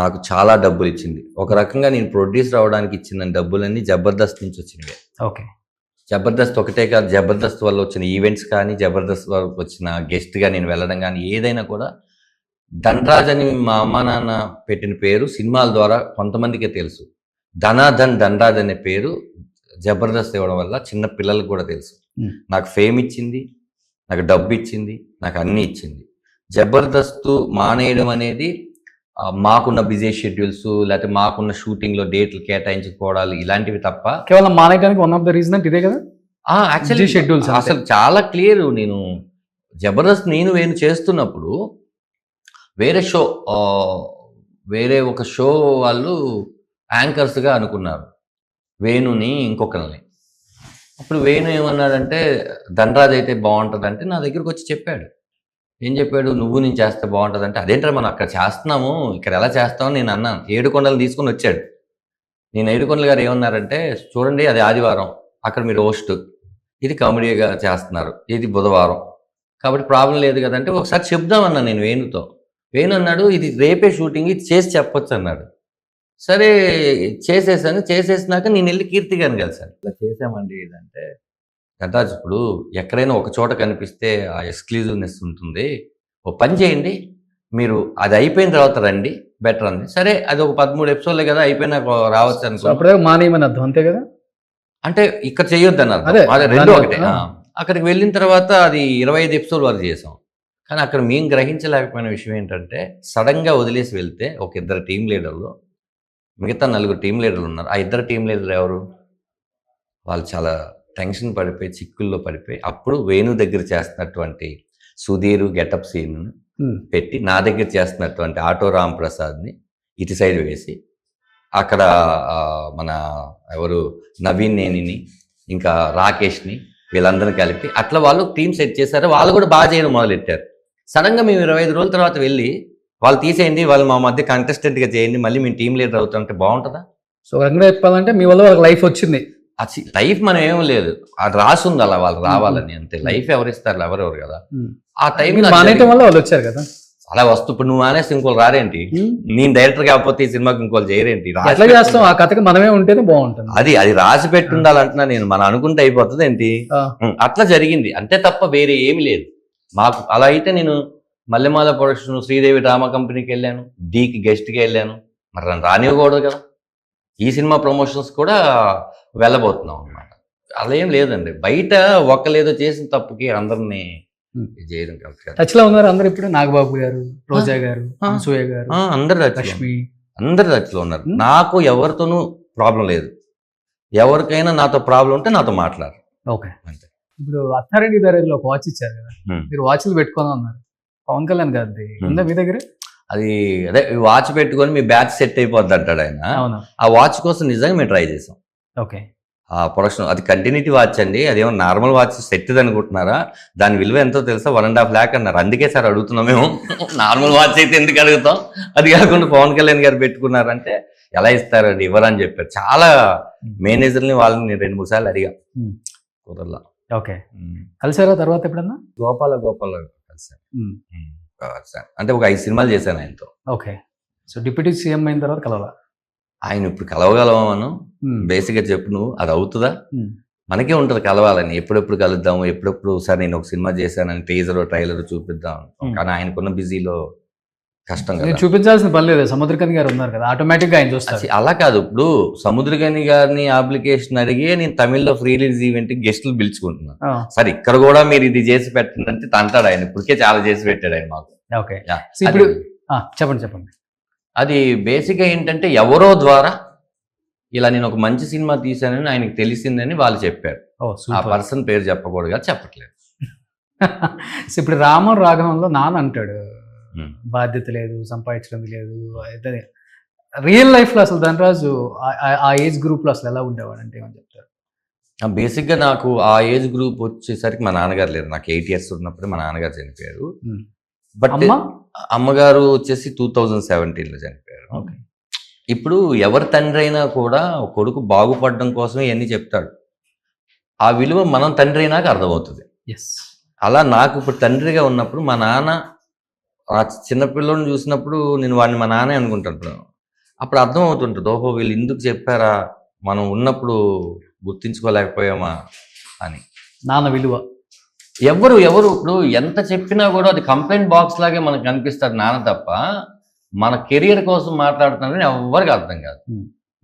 నాకు చాలా డబ్బులు ఇచ్చింది. ఒక రకంగా నేను ప్రొడ్యూసర్ అవడానికి ఇచ్చిన డబ్బులన్నీ జబర్దస్త్ నుంచి వచ్చినవే. ఓకే. జబర్దస్త్ ఒకటే కాదు, జబర్దస్త్ వల్ల వచ్చిన ఈవెంట్స్ కానీ, జబర్దస్త్ వల్ల వచ్చిన గెస్ట్గా నేను వెళ్ళడం కానీ, ఏదైనా కూడా ధనరాజ్ అని మా అమ్మ నాన్న పెట్టిన పేరు సినిమాల ద్వారా కొంతమందికే తెలుసు. ధనరాజ్ అనే పేరు జబర్దస్త్ ఇవ్వడం వల్ల చిన్న పిల్లలకు కూడా తెలుసు. నాకు ఫేమ్ ఇచ్చింది, నాకు డబ్బు ఇచ్చింది, నాకు అన్నీ ఇచ్చింది. జబర్దస్త్ మానేయడం అనేది మాకున్న బిజీ షెడ్యూల్స్, లేకపోతే మాకున్న షూటింగ్ లో డేట్లు కేటాయించుకోవడాలు ఇలాంటివి తప్ప. కేవలం మానేయడానికి వన్ ఆఫ్ ద రీజన్ ఇదే కదా. యాక్చువల్లీ షెడ్యూల్స్ అసలు చాలా క్లియర్. నేను జబర్దస్త్ నేను చేస్తున్నప్పుడు వేరే ఒక షో వాళ్ళు యాంకర్స్ గా అనుకున్నారు వేణుని, ఇంకొకరిని. అప్పుడు వేణు ఏమన్నాడంటే, ధనరాజ్ అయితే బాగుంటుంది అంటే నా దగ్గరకు వచ్చి చెప్పాడు. ఏం చెప్పాడు? నువ్వు నేను చేస్తే బాగుంటుంది అంటే, అదేంటో మనం అక్కడ చేస్తున్నాము, ఇక్కడ ఎలా చేస్తామని నేను అన్నాను. 7 కొండలు తీసుకొని వచ్చాడు. నేను ఏడుకొండల గారు ఏమన్నారంటే, చూడండి అది ఆదివారం, అక్కడ మీరు హోస్ట్, ఇది కామెడీగా చేస్తున్నారు, ఇది బుధవారం, కాబట్టి ప్రాబ్లం లేదు కదంటే ఒకసారి చెప్దామన్నా నేను వేణుతో. వేణు అన్నాడు, ఇది రేపే షూటింగ్, ఇది చేసి చెప్పొచ్చు అన్నాడు. సరే చేసేసాను. చేసేసినాక నేను వెళ్ళి కీర్తి గారిని కలిసాను. ఇలా చేసామండి ఇదంటే, నటరాజ్ ఇప్పుడు ఎక్కడైనా ఒక చోట కనిపిస్తే ఆ ఎక్స్క్లూజివ్నెస్ ఉంటుంది, ఓ పని చేయండి, మీరు అది అయిపోయిన తర్వాత రండి బెటర్ అంది. సరే అది ఒక 13 ఎపిసోడ్లే కదా, అయిపోయినాక రావచ్చు అనుకో. అప్పుడే మానేయమని అర్థం అంతే కదా. అంటే ఇక్కడ చేయొద్దు అన్నారు. అదే, అదే రెండు దాని- ఒకటే. అక్కడికి వెళ్ళిన తర్వాత అది 25 ఎపిసోడ్ వరకు చేసాం. కానీ అక్కడ మేము గ్రహించలేకపోయిన విషయం ఏంటంటే, సడన్ గా వదిలేసి వెళ్తే ఒక ఇద్దరు టీం లీడర్లు, మిగతా 4 టీం లీడర్లు ఉన్నారు. ఆ ఇద్దరు టీం లీడర్ ఎవరు, వాళ్ళు చాలా టెన్షన్ పడిపోయి చిక్కుల్లో పడిపోయి అప్పుడు వేణు దగ్గర చేస్తున్నటువంటి సుధీర్ గెటప్ సీన్ పెట్టి నా దగ్గర చేస్తున్నటువంటి ఆటో రామ్ ప్రసాద్ని ఇటు సైడ్ వేసి అక్కడ మన ఎవరు నవీన్ నేనిని ఇంకా రాకేష్ని వీళ్ళందరినీ కలిపి అట్లా వాళ్ళు టీం సెట్ చేశారు. వాళ్ళు కూడా బాగా చేయడం మొదలెట్టారు. సడన్గా మేము 25 రోజుల తర్వాత వెళ్ళి వాళ్ళు తీసేయండి, వాళ్ళు మా మధ్య కంటెస్టెంట్గా చేయండి, మళ్ళీ మేము టీం లీడర్ అవుతామంటే బాగుంటుందా? సో రకంగా చెప్పాలంటే మీ వల్ల వాళ్ళకి లైఫ్ వచ్చింది. లైఫ్ మనం ఏం లేదు, అది రాసి ఉంది అలా వాళ్ళు రావాలని, అంతే. లైఫ్ ఎవరిస్తారు, ఎవరెవరు కదా. ఆ టైం మానేయటం వల్ల వాళ్ళు వచ్చారు కదా. అలా వస్తూ ఇప్పుడు నువ్వు మానేసి ఇంకోళ్ళు రారేంటి, నేను డైరెక్టర్ కాకపోతే ఈ సినిమాకి ఇంకోళ్ళు చేయరేంటి, ఎట్లా చేస్తాం, ఆ కథకి మనమే ఉంటేనే బాగుంటుంది. అది రాసి పెట్టి ఉండాలంటున్నా నేను, మనం అనుకుంటే అయిపోతుంది ఏంటి. అట్లా జరిగింది అంతే తప్ప వేరే ఏమి లేదు మాకు. అలా అయితే నేను మల్లెమాల ప్రొడక్షన్ శ్రీదేవి డ్రామా కంపెనీకి వెళ్ళాను, డీకి గెస్ట్కి వెళ్ళాను, మరి నన్ను రానివ్వకూడదు కదా. ఈ సినిమా ప్రమోషన్స్ కూడా వెళ్ళబోతున్నాం అన్నమాట. అలా ఏం లేదండి, బయట ఒక్కలేదో చేసిన తప్పుకి అందరినీ చేయడం కరెక్ట్. టచ్ లో ఉన్నారు అందరు ఇప్పుడు, నాగబాబు గారు, రోజా గారు, అనసూయ గారు, అందరు లక్ష్మి, అందరు టచ్లో ఉన్నారు. నాకు ఎవరితోనూ ప్రాబ్లం లేదు, ఎవరికైనా నాతో ప్రాబ్లం ఉంటే నాతో మాట్లాడు. ఓకే. అంతే. ఇప్పుడు అత్తారెడ్డి దారిలో ఒక వాచ్ ఇచ్చారు కదా, మీరు వాచ్లు పెట్టుకొని ఉన్నారు. పవన్ కళ్యాణ్ గారిది ఉందా మీ దగ్గర? అది అదే వాచ్ పెట్టుకొని మీ బ్యాచ్ సెట్ అయిపోద్ది అంటాడు ఆయన. ఆ వాచ్ కోసం నిజంగా మేము ట్రై చేసాం. ఓకే. ఆ ప్రొడక్షన్ అది కంటిన్యూటీ వాచ్ అండి, అదేమో నార్మల్ వాచ్ సెట్ అనుకుంటున్నారా, దాని విలువ ఎంతో తెలుసా, 1.5 lakh అన్నారు. అందుకే సార్ అడుగుతున్నాం మేము, నార్మల్ వాచ్ అయితే ఎందుకు అడుగుతాం, అది కాకుండా పవన్ కళ్యాణ్ గారు పెట్టుకున్నారంటే ఎలా ఇస్తారండి, ఇవ్వరని చెప్పారు. చాలా మేనేజర్ని వాళ్ళని 2-3 సార్లు అడిగా, కుదరలా. ఓకే. కలిసారా తర్వాత ఎప్పుడన్నా? గోపాల కలిసాను. అంటే ఒక 5 సినిమాలు చేశాను ఆయనతో. ఓకే. సో డిప్యూటీ సీఎం అయిన తర్వాత కలవాలా? ఆయన ఇప్పుడు కలవగలవాను బేసిక్గా చెప్పు, నువ్వు అది అవుతుందా? మనకే ఉంటుంది కలవాలని, ఎప్పుడెప్పుడు కలుద్దాము, ఎప్పుడెప్పుడు సార్ నేను ఒక సినిమా చేశానని టీజర్ ట్రైలర్ చూపిద్దాం, కానీ ఆయనకున్న బిజీలో కష్టం కదా. చూపించాల్సిన పని లేదు, సముద్రకని గారు ఉన్నారు కదా, ఆటోమేటిక్గా ఆయన చూస్తారు. అలా కాదు, ఇప్పుడు సముద్రకని గారిని అప్లికేషన్ అడిగి నేను తమిళ్లో ఫ్రీ రిలీజ్ ఈవెంట్ గెస్టులు పిలుచుకుంటున్నాను. సరే ఇక్కడ కూడా మీరు ఇది చేసి పెట్టండి అంటే తంటాడు ఆయన, ఇప్పటికే చాలా చేసి పెట్టాడు ఆయన మాకు. ఓకే. ఇప్పుడు చెప్పండి. అది బేసిక్గా ఏంటంటే ఎవరో ద్వారా ఇలా నేను ఒక మంచి సినిమా తీశానని ఆయనకు తెలిసిందని వాళ్ళు చెప్పారు. ఆ పర్సన్ పేరు చెప్పకూడదు కదా, చెప్పట్లేదు. ఇప్పుడు రామం రాఘవంలో నాన్న అంటాడు, బాధ్యత లేదు, సంపాదించడం లేదు. రియల్ లైఫ్ లో అసలు ధనరాజు ఆ ఏజ్ గ్రూప్ లో అసలు ఎలా ఉండేవాడు అంటే ఏమని చెప్తారు? బేసిక్గా నాకు ఆ ఏజ్ గ్రూప్ వచ్చేసరికి మా నాన్నగారు లేరు. నాకు 8 years ఉన్నప్పుడు మా నాన్నగారు చనిపోయారు. బట్ అమ్మగారు వచ్చేసి 2017లో చనిపోయారు. ఇప్పుడు ఎవరి తండ్రి అయినా కూడా కొడుకు బాగుపడడం కోసమే ఇవన్నీ చెప్తాడు. ఆ విలువ మనం తండ్రి అయినాక అర్థమవుతుంది. అలా నాకు ఇప్పుడు తండ్రిగా ఉన్నప్పుడు మా నాన్న ఆ చిన్నపిల్లని చూసినప్పుడు నేను వాడిని మా నాన్నే అనుకుంటాను. అప్పుడు అర్థం అవుతుంటుంది, ఓహో వీళ్ళు ఎందుకు చెప్పారా, మనం ఉన్నప్పుడు గుర్తించుకోలేకపోయామా అని. నాన్న విలువ ఎవరు ఇప్పుడు ఎంత చెప్పినా కూడా అది కంప్లైంట్ బాక్స్ లాగే మనకు కనిపిస్తాడు నాన్న తప్ప, మన కెరియర్ కోసం మాట్లాడుతున్నారని ఎవరికి అర్థం కాదు.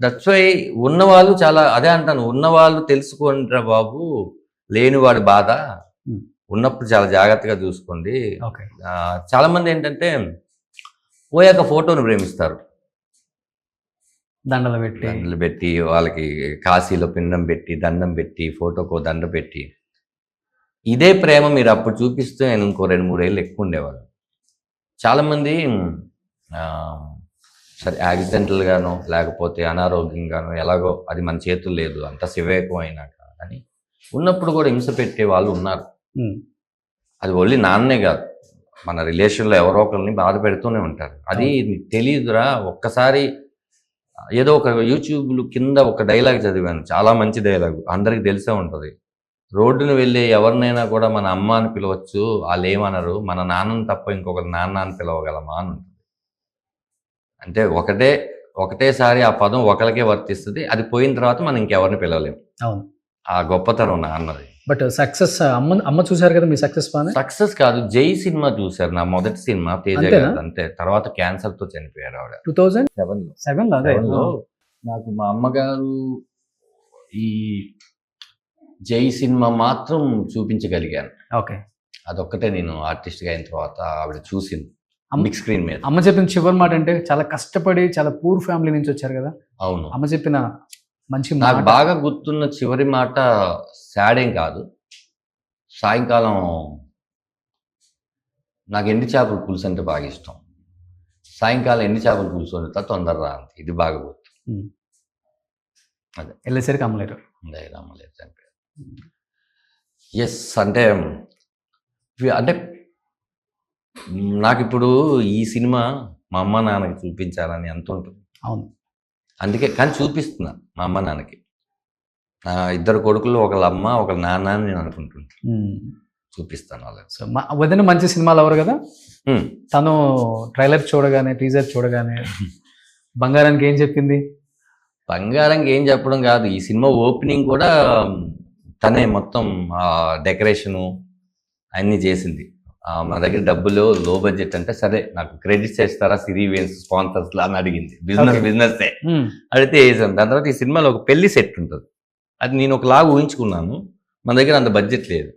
దట్స్ వై ఉన్నవాళ్ళు చాలా, అదే అంటాను, ఉన్నవాళ్ళు తెలుసుకోండిరా బాబు, లేనివాడి బాధ, ఉన్నప్పుడు చాలా జాగ్రత్తగా చూసుకోండి. చాలా మంది ఏంటంటే పోయాక ఫోటోను ప్రేమిస్తారు, దండలు పెట్టి వాళ్ళకి కాశీలో పిండం పెట్టి దండం పెట్టి ఫోటోకో దండ పెట్టి. ఇదే ప్రేమ మీరు అప్పుడు చూపిస్తే నేను ఇంకో 2-3 ఏళ్ళు ఎక్కువ ఉండేవాళ్ళు. చాలామంది సరే యాక్సిడెంటల్గానో లేకపోతే అనారోగ్యంగానో ఎలాగో, అది మన చేతులు లేదు, అంత శివేకం అయినాక అని ఉన్నప్పుడు కూడా హింస పెట్టే వాళ్ళు ఉన్నారు. అది ఓన్లీ నాన్నే కాదు, మన రిలేషన్లో ఎవరో ఒకరిని బాధ పెడుతూనే ఉంటారు. అది తెలియదురా, ఒక్కసారి ఏదో ఒక యూట్యూబ్లో కింద ఒక డైలాగ్ చదివాను, చాలా మంచి డైలాగ్, అందరికి తెలిసే ఉంటుంది. రోడ్డును వెళ్ళే ఎవరినైనా కూడా మన అమ్మ అని పిలవచ్చు, వాళ్ళు ఏమనరు, మన నాన్నని తప్ప ఇంకొకరు నాన్న అని పిలవగలమా అని ఉంటుంది. అంటే ఒకటేసారి ఆ పదం ఒకరికే వర్తిస్తుంది, అది పోయిన తర్వాత మనం ఇంకెవరిని పిలవలేము. అవును. ఆ గొప్పతనం నాన్నది. బట్ సక్సెస్ అమ్మ చూసారు కదా మీ సక్సెస్ బాగా. సక్సెస్ కాదు, జై సినిమా చూశారు, నా మొదటి సినిమా, తేజ అంతేనా? గారు. అంతే. తర్వాత క్యాన్సర్ తో చనిపోయారు ఆవిడ 2007 నాకు మా అమ్మగారు ఈ జై సినిమా మాత్రం చూపించగలిగాను. ఓకే. అదొక్కటే నేను ఆర్టిస్ట్ గా అయిన తర్వాత ఆవిడ చూసింది బిగ్ స్క్రీన్ మీద. అమ్మ చెప్పిన చివరి మాట అంటే చాలా కష్టపడి చాలా పూర్ ఫ్యామిలీ నుంచి వచ్చారు కదా. అవును. అమ్మ చెప్పిన మంచి నాకు మాట. బాగా గుర్తున్న చివరి మాట సాడ్ ఏం కాదు. సాయంకాలం నాకు ఎండి చేపల పులుసు అంటే బాగా ఇష్టం. సాయంకాలం ఎండి చేపల పులుసు వండుతా, తొందరరా అంతే. ఇది బాగా గుర్తు. అదే వెళ్ళేసరికి అమ్మలేరు. అమ్మలేదు చనిపోయారు. ఎస్. అంటే అంటే నాకు ఇప్పుడు ఈ సినిమా మా అమ్మ నాన్నకి చూపించాలని ఎంత ఉంటుంది. అవును. అందుకే కానీ చూపిస్తున్నా మా అమ్మ నాన్నకి. నా ఇద్దరు కొడుకులు, ఒకళ్ళ అమ్మ ఒకళ్ళ నాన్న అని నేను అనుకుంటుంటాను. చూపిస్తాను వాళ్ళకి. సో వదిన మంచి సినిమాలు ఎవరు కదా. తను ట్రైలర్ చూడగానే, టీజర్ చూడగానే బంగారానికి ఏం చెప్పింది? బంగారంకి ఏం చెప్పడం కాదు, ఈ సినిమా ఓపెనింగ్ కూడా తనే మొత్తం డెకరేషను అన్నీ చేసింది. మా దగ్గర డబ్బులు లో బడ్జెట్ అంటే, సరే నాకు క్రెడిట్స్ చేస్తారా సిరీ ఈవెంట్స్ స్పాన్సర్స్ లా అని అడిగింది. బిజినెస్ అడిగితే వేసాను. దాని తర్వాత ఈ సినిమాలో ఒక పెళ్లి సెట్ ఉంటుంది, అది నేను ఒకలాగా ఊహించుకున్నాను. మన దగ్గర అంత బడ్జెట్ లేదు,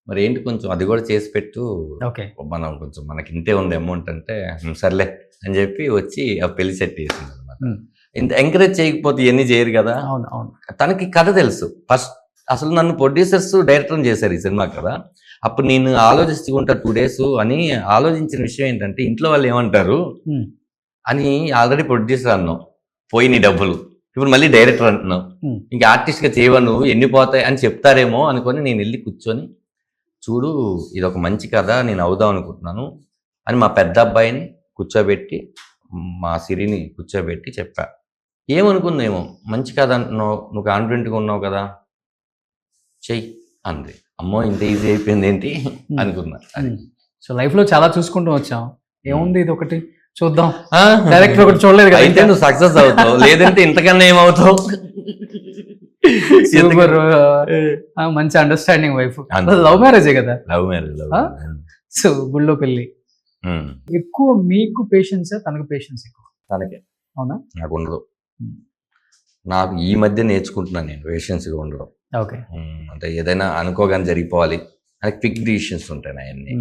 మరి ఏంటి కొంచెం అది కూడా చేసి పెట్టు, మనం కొంచెం మనకి ఇంతే ఉంది అమౌంట్ అంటే, సర్లే అని చెప్పి వచ్చి ఆ పెళ్లి సెట్ వేసింది అనమాట. ఇంత ఎంకరేజ్ చేయకపోతే ఇవన్నీ చేయరు కదా. తనకి కథ తెలుసు. ఫస్ట్ అసలు నన్ను ప్రొడ్యూసర్స్ డైరెక్టర్ చేశారు ఈ సినిమా కదా. అప్పుడు నేను ఆలోచిస్తుంటా 2 days అని ఆలోచించిన విషయం ఏంటంటే, ఇంట్లో వాళ్ళు ఏమంటారు అని. ఆల్రెడీ ప్రొడ్యూసర్ అన్నావు, పోయి నీ డబ్బులు, ఇప్పుడు మళ్ళీ డైరెక్టర్ అంటున్నావు, ఇంకా ఆర్టిస్ట్గా చేయవను, ఎన్ని పోతాయి అని చెప్తారేమో అనుకొని నేను వెళ్ళి కూర్చొని, చూడు ఇది ఒక మంచి కథ, నేను అవుదాం అనుకుంటున్నాను అని మా పెద్ద అబ్బాయిని కూర్చోబెట్టి, మా సిరిని కూర్చోబెట్టి చెప్పా. ఏమనుకుందేమో, మంచి కథ అంటున్నావు, నువ్వు కాన్ఫిడెంట్గా ఉన్నావు కదా, చెయ్యి అంది. అమ్మో ఇంత ఈజీ అయిపోయింది ఏంటి అనుకున్నా. సో లైఫ్ లో చాలా చూసుకుంటూ వచ్చాం, ఏముంది ఇది ఒకటి చూద్దాం, డైరెక్టర్ ఒకటి చూడలేదు కదా, అయితే నువ్వు సక్సెస్ అవుతావు, లేదంటే ఇంతకన్నా ఏమవుతావు. సూపర్. మంచి అండర్స్టాండింగ్ వైఫ్. లవ్ మ్యారేజే కదా. Love marriage. సో గుళ్ళో పెళ్లి. ఎక్కువ మీకు పేషెన్స్, తనకు పేషెన్స్ ఎక్కువ? తనకే. అవునా? నాకు ఉండదు. నాకు ఈ మధ్య నేర్చుకుంటున్నాను నేను పేషెన్స్గా ఉండడం. ఓకే. అంటే ఏదైనా అనుకోగానే జరిగిపోవాలి అని క్విక్ డిసిషన్స్ ఉంటాయి అవన్నీ.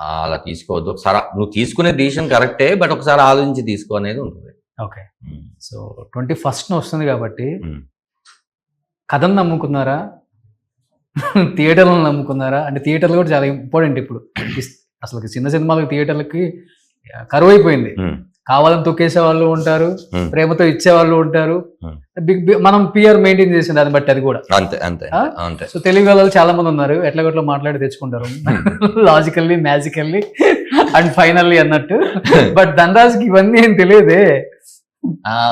అలా తీసుకోవద్దు. ఒకసారి నువ్వు తీసుకునే డిసిషన్ కరెక్టే, బట్ ఒకసారి ఆలోచించి తీసుకో అనేది ఉంటుంది. ఓకే. సో 21st వస్తుంది కాబట్టి కథను నమ్ముకున్నారా, థియేటర్లను నమ్ముకున్నారా? అంటే థియేటర్లు కూడా చాలా ఇంపార్టెంట్ ఇప్పుడు. అసలు చిన్న సినిమాలకు థియేటర్లకి కరువు అయిపోయింది. కావాలని తొక్కేసే వాళ్ళు ఉంటారు, ప్రేమతో ఇచ్చే వాళ్ళు ఉంటారు. మనం పిఆర్ మెయింటైన్ చేసిన దాన్ని బట్టి అది కూడా అంతే. సో తెలుగు వాళ్ళు చాలా మంది ఉన్నారు, ఎట్లాగొట్లా మాట్లాడి తెచ్చుకుంటారు, లాజికల్లీ, మ్యాజికల్లీ అండ్ ఫైనల్లీ అన్నట్టు. బట్ ధనరాజ్కి ఇవన్నీ ఏం తెలియదే.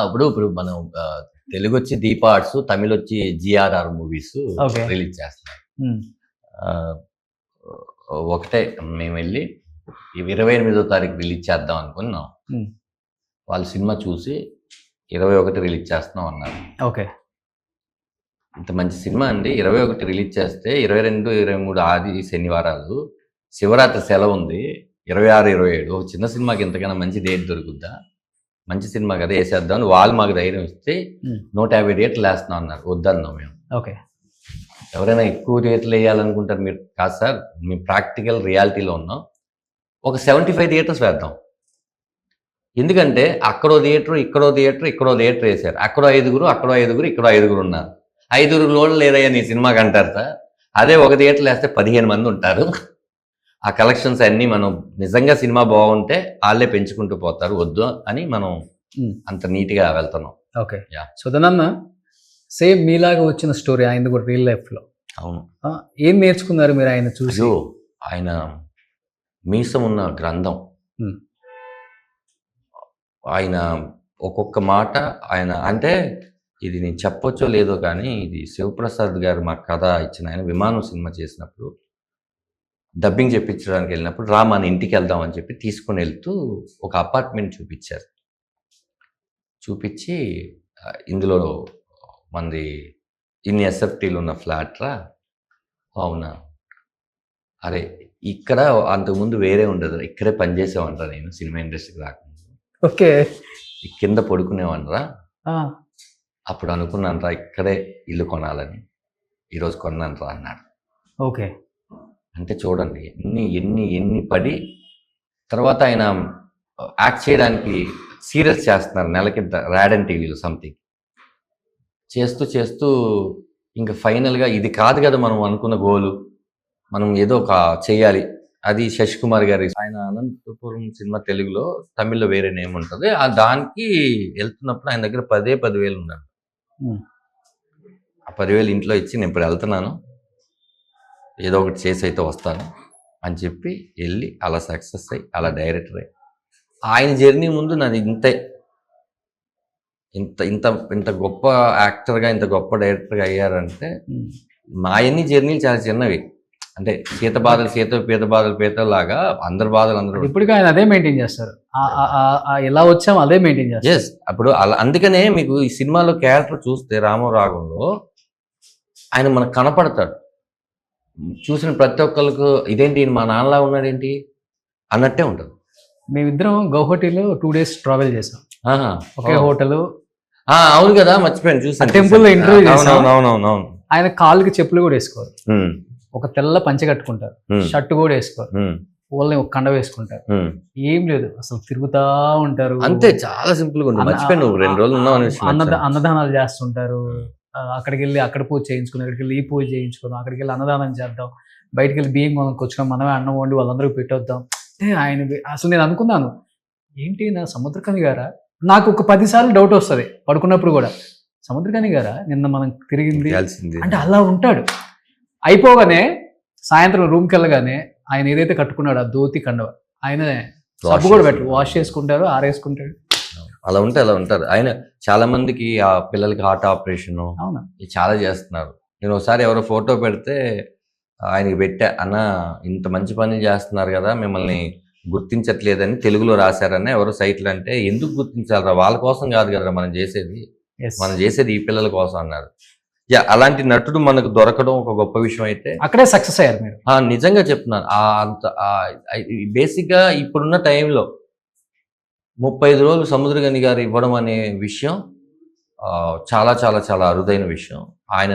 ఇప్పుడు మనం తెలుగు వచ్చి దీప ఆర్ట్స్, తమిళ వచ్చి జిఆర్ఆర్ మూవీస్ రిలీజ్ చేస్తున్నారు. ఒకటే మేము వెళ్ళి 28వ తారీఖు రిలీజ్ చేద్దాం అనుకున్నాం. వాళ్ళు సినిమా చూసి 21 రిలీజ్ చేస్తున్నాం అన్నారు. ఓకే. ఇంత మంచి సినిమా అండి, 21 రిలీజ్ చేస్తే 22, 23 ఆది శనివారాలు, శివరాత్రి సెలవు ఉంది, 26, 27 ఒక చిన్న సినిమాకి ఇంతకన్నా మంచి డేట్ దొరుకుద్దా? మంచి సినిమా కదా వేసేద్దాం అని వాళ్ళు మాకు ధైర్యం ఇస్తే 150 థియేటర్లు వేస్తున్నాం అన్నారు. వద్దన్నాం మేము. ఓకే. ఎవరైనా ఎక్కువ థియేటర్లు వేయాలనుకుంటారు, మీరు కాదు సార్, మేము ప్రాక్టికల్ రియాలిటీలో ఉన్నాం, ఒక 75 థియేటర్స్ వేద్దాం. ఎందుకంటే అక్కడో థియేటర్, ఇక్కడో థియేటర్, ఇక్కడో థియేటర్ వేశారు, అక్కడో 5, అక్కడో 5, ఇక్కడో 5 ఉన్నారు. 5 లోడ్లు లేదయ్యా నీ సినిమాకి అంటారు సార్. అదే ఒక థియేటర్లు వేస్తే 15 మంది ఉంటారు. ఆ కలెక్షన్స్ అన్నీ మనం నిజంగా సినిమా బాగుంటే వాళ్ళే పెంచుకుంటూ పోతారు, వద్దు అని మనం అంత నీట్గా వెళ్తున్నాం. ఓకే. సో దనన్న సేమ్ మీలాగా వచ్చిన స్టోరీ ఆయన కూడా రియల్ లైఫ్లో. అవును. ఏం నేర్చుకున్నారు మీరు ఆయన చూసి? ఆయన మీసం ఉన్న గ్రంథం, ఆయన ఒక్కొక్క మాట ఆయన అంటే ఇది నేను చెప్పొచ్చో లేదో కానీ ఇది శివప్రసాద్ గారు మా కథ ఇచ్చిన ఆయన విమానం సినిమా చేసినప్పుడు డబ్బింగ్ చెప్పించడానికి వెళ్ళినప్పుడు రా మన ఇంటికి వెళ్దాం అని చెప్పి తీసుకుని వెళ్తూ ఒక అపార్ట్మెంట్ చూపించారు. చూపించి ఇందులో మనది ఇన్ని ఎస్ఎఫ్టీలు ఉన్న ఫ్లాట్ రా. అవునా, అరే ఇక్కడ అంతకుముందు వేరే ఉండదు, ఇక్కడే పనిచేసేవాడిరా నేను సినిమా ఇండస్ట్రీకి రాకముందు. ఓకే. కింద పడుకునేవాడిరా. అప్పుడు అనుకున్నాను రా ఇక్కడే ఇల్లు కొనాలని, ఈరోజు కొన్నాను రా అన్నాడు. ఓకే. అంటే చూడండి ఎన్ని ఎన్ని ఎన్ని పడి తర్వాత ఆయన యాక్ట్ చేయడానికి సీరియల్స్ చేస్తున్నారు నెలకింత రాడన్ టీవీలో సంథింగ్ చేస్తూ చేస్తూ ఇంకా ఫైనల్గా ఇది కాదు కదా మనం అనుకున్న గోలు, మనం ఏదో ఒక చేయాలి. అది శశికుమార్ గారి ఆయన అనంతపురం సినిమా తెలుగులో, తమిళ్లో వేరే నేమ్ ఉంటుంది. ఆ దానికి వెళ్తున్నప్పుడు ఆయన దగ్గర 10,000 ఉన్నాడు. ఆ 10,000 ఇంట్లో ఇచ్చి నేను ఇప్పుడు వెళ్తున్నాను, ఏదో ఒకటి చేసి అయితే వస్తాను అని చెప్పి వెళ్ళి అలా సక్సెస్ అయ్యి అలా డైరెక్టర్ అయ్యి ఆయన జర్నీ ముందు నాది ఇంతే. ఇంత ఇంత ఇంత గొప్ప యాక్టర్గా ఇంత గొప్ప డైరెక్టర్గా అయ్యారంటే మా అన్ని జర్నీలు చాలా చిన్నవి. అంటే సీత బాధలు సీత, పీత బాధలు పీతలాగా అందరి బాధలు అందరూ ఇప్పటికీ ఆయన అదే మెయింటైన్ చేస్తారు. ఎలా వచ్చాము అదే మెయింటైన్ చేస్తారు. ఎస్. అప్పుడు అలా అందుకనే మీకు ఈ సినిమాలో క్యారెక్టర్ చూస్తే రామో రాగంలో ఆయన మనకు కనపడతాడు. చూసిన ప్రతి ఒక్కరికి ఇదేంటి మా నాన్నలా ఉన్నాడేంటి అన్నట్టే ఉంటుంది. మేమిద్దరం గౌహటిలో 2 days ట్రావెల్ చేసాం. ఒకే హోటల్. అవును కదా, మర్చిపోయాను. చూసాను టెంపుల్ లో ఇంటర్వ్యూ చేసాం. అవునవును. ఆయన కాళ్ళకి చెప్పులు కూడా వేసుకోరు, ఒక తెల్ల పంచె కట్టుకుంటారు, షర్ట్ కూడా వేసుకోరు, ఓన్లీ ఒక కండ వేసుకుంటారు. ఏం లేదు, అసలు తిరుగుతా ఉంటారు అంతే. చాలా సింపుల్ గా ఉంటుంది. మర్చిపోయాను, 2 రోజులు ఉన్నావు. అన్నదానాలు చేస్తుంటారు. అక్కడికి వెళ్ళి అక్కడ పూజ చేయించుకుని, అక్కడికి వెళ్ళి ఈ పూజ చేయించుకుందాం, అక్కడికి వెళ్ళి అన్నదానం చేద్దాం, బయటికి వెళ్ళి బియ్యం కొనుక్కొచ్చుకొని మనమే అన్నం వండి వాళ్ళందరికీ పెట్టొద్దాం. అంటే ఆయన అసలు నేను అనుకున్నాను ఏంటి నా సముద్రకని గారా, నాకు ఒక 10 సార్లు డౌట్ వస్తుంది పడుకున్నప్పుడు కూడా, సముద్రకని గారా నిన్న మనం తిరిగింది అంటే అలా ఉంటాడు. అయిపోగానే సాయంత్రం రూమ్కి వెళ్ళగానే ఆయన ఏదైతే కట్టుకున్నాడు ఆ ధోతి కండవ ఆయన సబ్బు కూడా పెట్టు వాష్ చేసుకుంటారు, ఆరేసుకుంటాడు. అలా ఉంటే అలా ఉంటారు. ఆయన చాలా మందికి ఆ పిల్లలకి హార్ట్ ఆపరేషన్ చాలా చేస్తున్నారు. నేను ఒకసారి ఎవరో ఫోటో పెడితే ఆయనకి పెట్టా, అన్న ఇంత మంచి పనులు చేస్తున్నారు కదా మిమ్మల్ని గుర్తించట్లేదని తెలుగులో రాశారని ఎవరో సైట్లు. అంటే ఎందుకు గుర్తించాలరా, వాళ్ళ కోసం కాదు కదరా మనం చేసేది ఈ పిల్లల కోసం అన్నారు. అలాంటి నటుడు మనకు దొరకడం ఒక గొప్ప విషయం. అయితే అక్కడే సక్సెస్ అయ్యారు మీరు. నిజంగా చెప్తున్నాను. బేసిక్ గా ఇప్పుడున్న టైంలో 35 రోజులు సముద్రగని గారు ఇవ్వడం అనే విషయం చాలా చాలా చాలా అరుదైన విషయం. ఆయన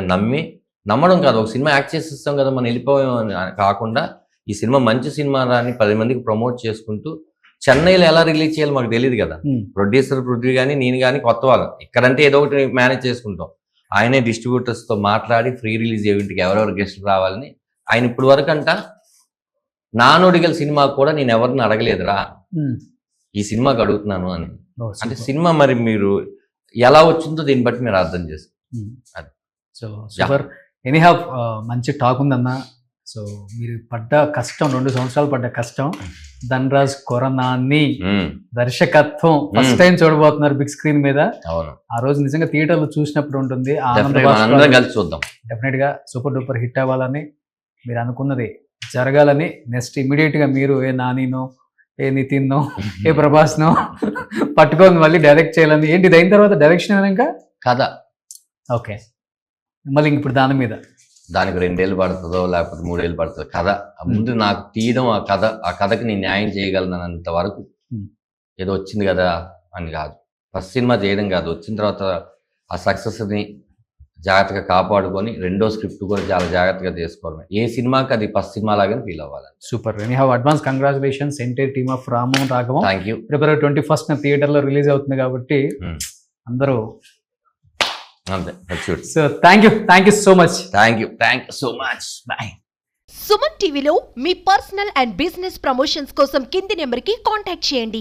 నమ్మడం కాదు, ఒక సినిమా యాక్ట్ చేసేస్తాం కదా మనం వెళ్ళిపోయాం అని కాకుండా ఈ సినిమా మంచి సినిమా అని 10 మందికి ప్రమోట్ చేసుకుంటూ చెన్నైలో ఎలా రిలీజ్ చేయాలో మాకు తెలియదు కదా. ప్రొడ్యూసర్ పృథ్వీ కానీ నేను కానీ కొత్త వాళ్ళం, ఇక్కడంటే ఏదో ఒకటి మేనేజ్ చేసుకుంటాం. ఆయనే డిస్ట్రిబ్యూటర్స్తో మాట్లాడి ఫ్రీ రిలీజ్ ఈవెంట్కి ఎవరెవరు గెస్టులు రావాలని. ఆయన ఇప్పుడు వరకు నానోడిగల్ సినిమా కూడా నేను ఎవరిని అడగలేదురా, ఈ సినిమాకి అడుగుతున్నాను అని. అంటే సినిమా మరి మీరు ఎలా వచ్చిందో దీన్ని బట్టి మీరు అర్థం చేసుకోండి. So super. ఎనీహౌ మంచి టాక్ ఉందన్న. సో మీరు పడ్డ కష్టం, 2 సంవత్సరాలు పడ్డ కష్టం, ధనరాజ్ కొరనాని దర్శకత్వం ఫస్ట్ టైం చూడబోతున్నారు బిగ్ స్క్రీన్ మీద. ఆ రోజు నిజంగా థియేటర్లో చూసినప్పుడు ఉంటుంది చూద్దాం. డెఫినెట్ గా సూపర్ డూపర్ హిట్ అవ్వాలని, మీరు అనుకున్నది జరగాలని, నెక్స్ట్ ఇమీడియట్ గా మీరు ఏ నానినో ఏ నితిన్నో ఏ ప్రభాస్నో పట్టుకొని మళ్ళీ డైరెక్ట్ చేయాలని. ఏంటి ఇది అయిన తర్వాత డైరెక్షన్ ఇంకా కథ? ఓకే, మళ్ళీ ఇప్పుడు దానికి 2 ఏళ్ళు పడుతుందో లేకపోతే 3 ఏళ్ళు పడుతుందో కథ. ముందు నాకు తీయడం, ఆ కథకి నేను న్యాయం చేయగలనంత వరకు. ఏదో వచ్చింది కదా అని కాదు, ఫస్ట్ సినిమా చేయడం కాదు, వచ్చిన తర్వాత ఆ సక్సెస్ని జాగ్రత్తగా కాపాడుకొని రెండో స్క్రిప్ట్ కూడా చాలా జాగ్రత్తగా చేసుకోవాలి. ఏ సినిమాకి అది ఫస్ట్ సినిమా లాగానే ఫీల్ అవ్వాలి. Super. Anyhow advance congratulations entire team of Ramam Raghavam. Thank you. February 21st థియేటర్లో రిలీజ్ అవుతుంది కాబట్టి అందరూ అంతే. So thank you so much. Thank you so much. Bye. Suman టీవీలో మీ పర్సనల్ అండ్ బిజినెస్ ప్రమోషన్స్ కోసం కింది నెంబర్కి కాంటాక్ట్ చేయండి.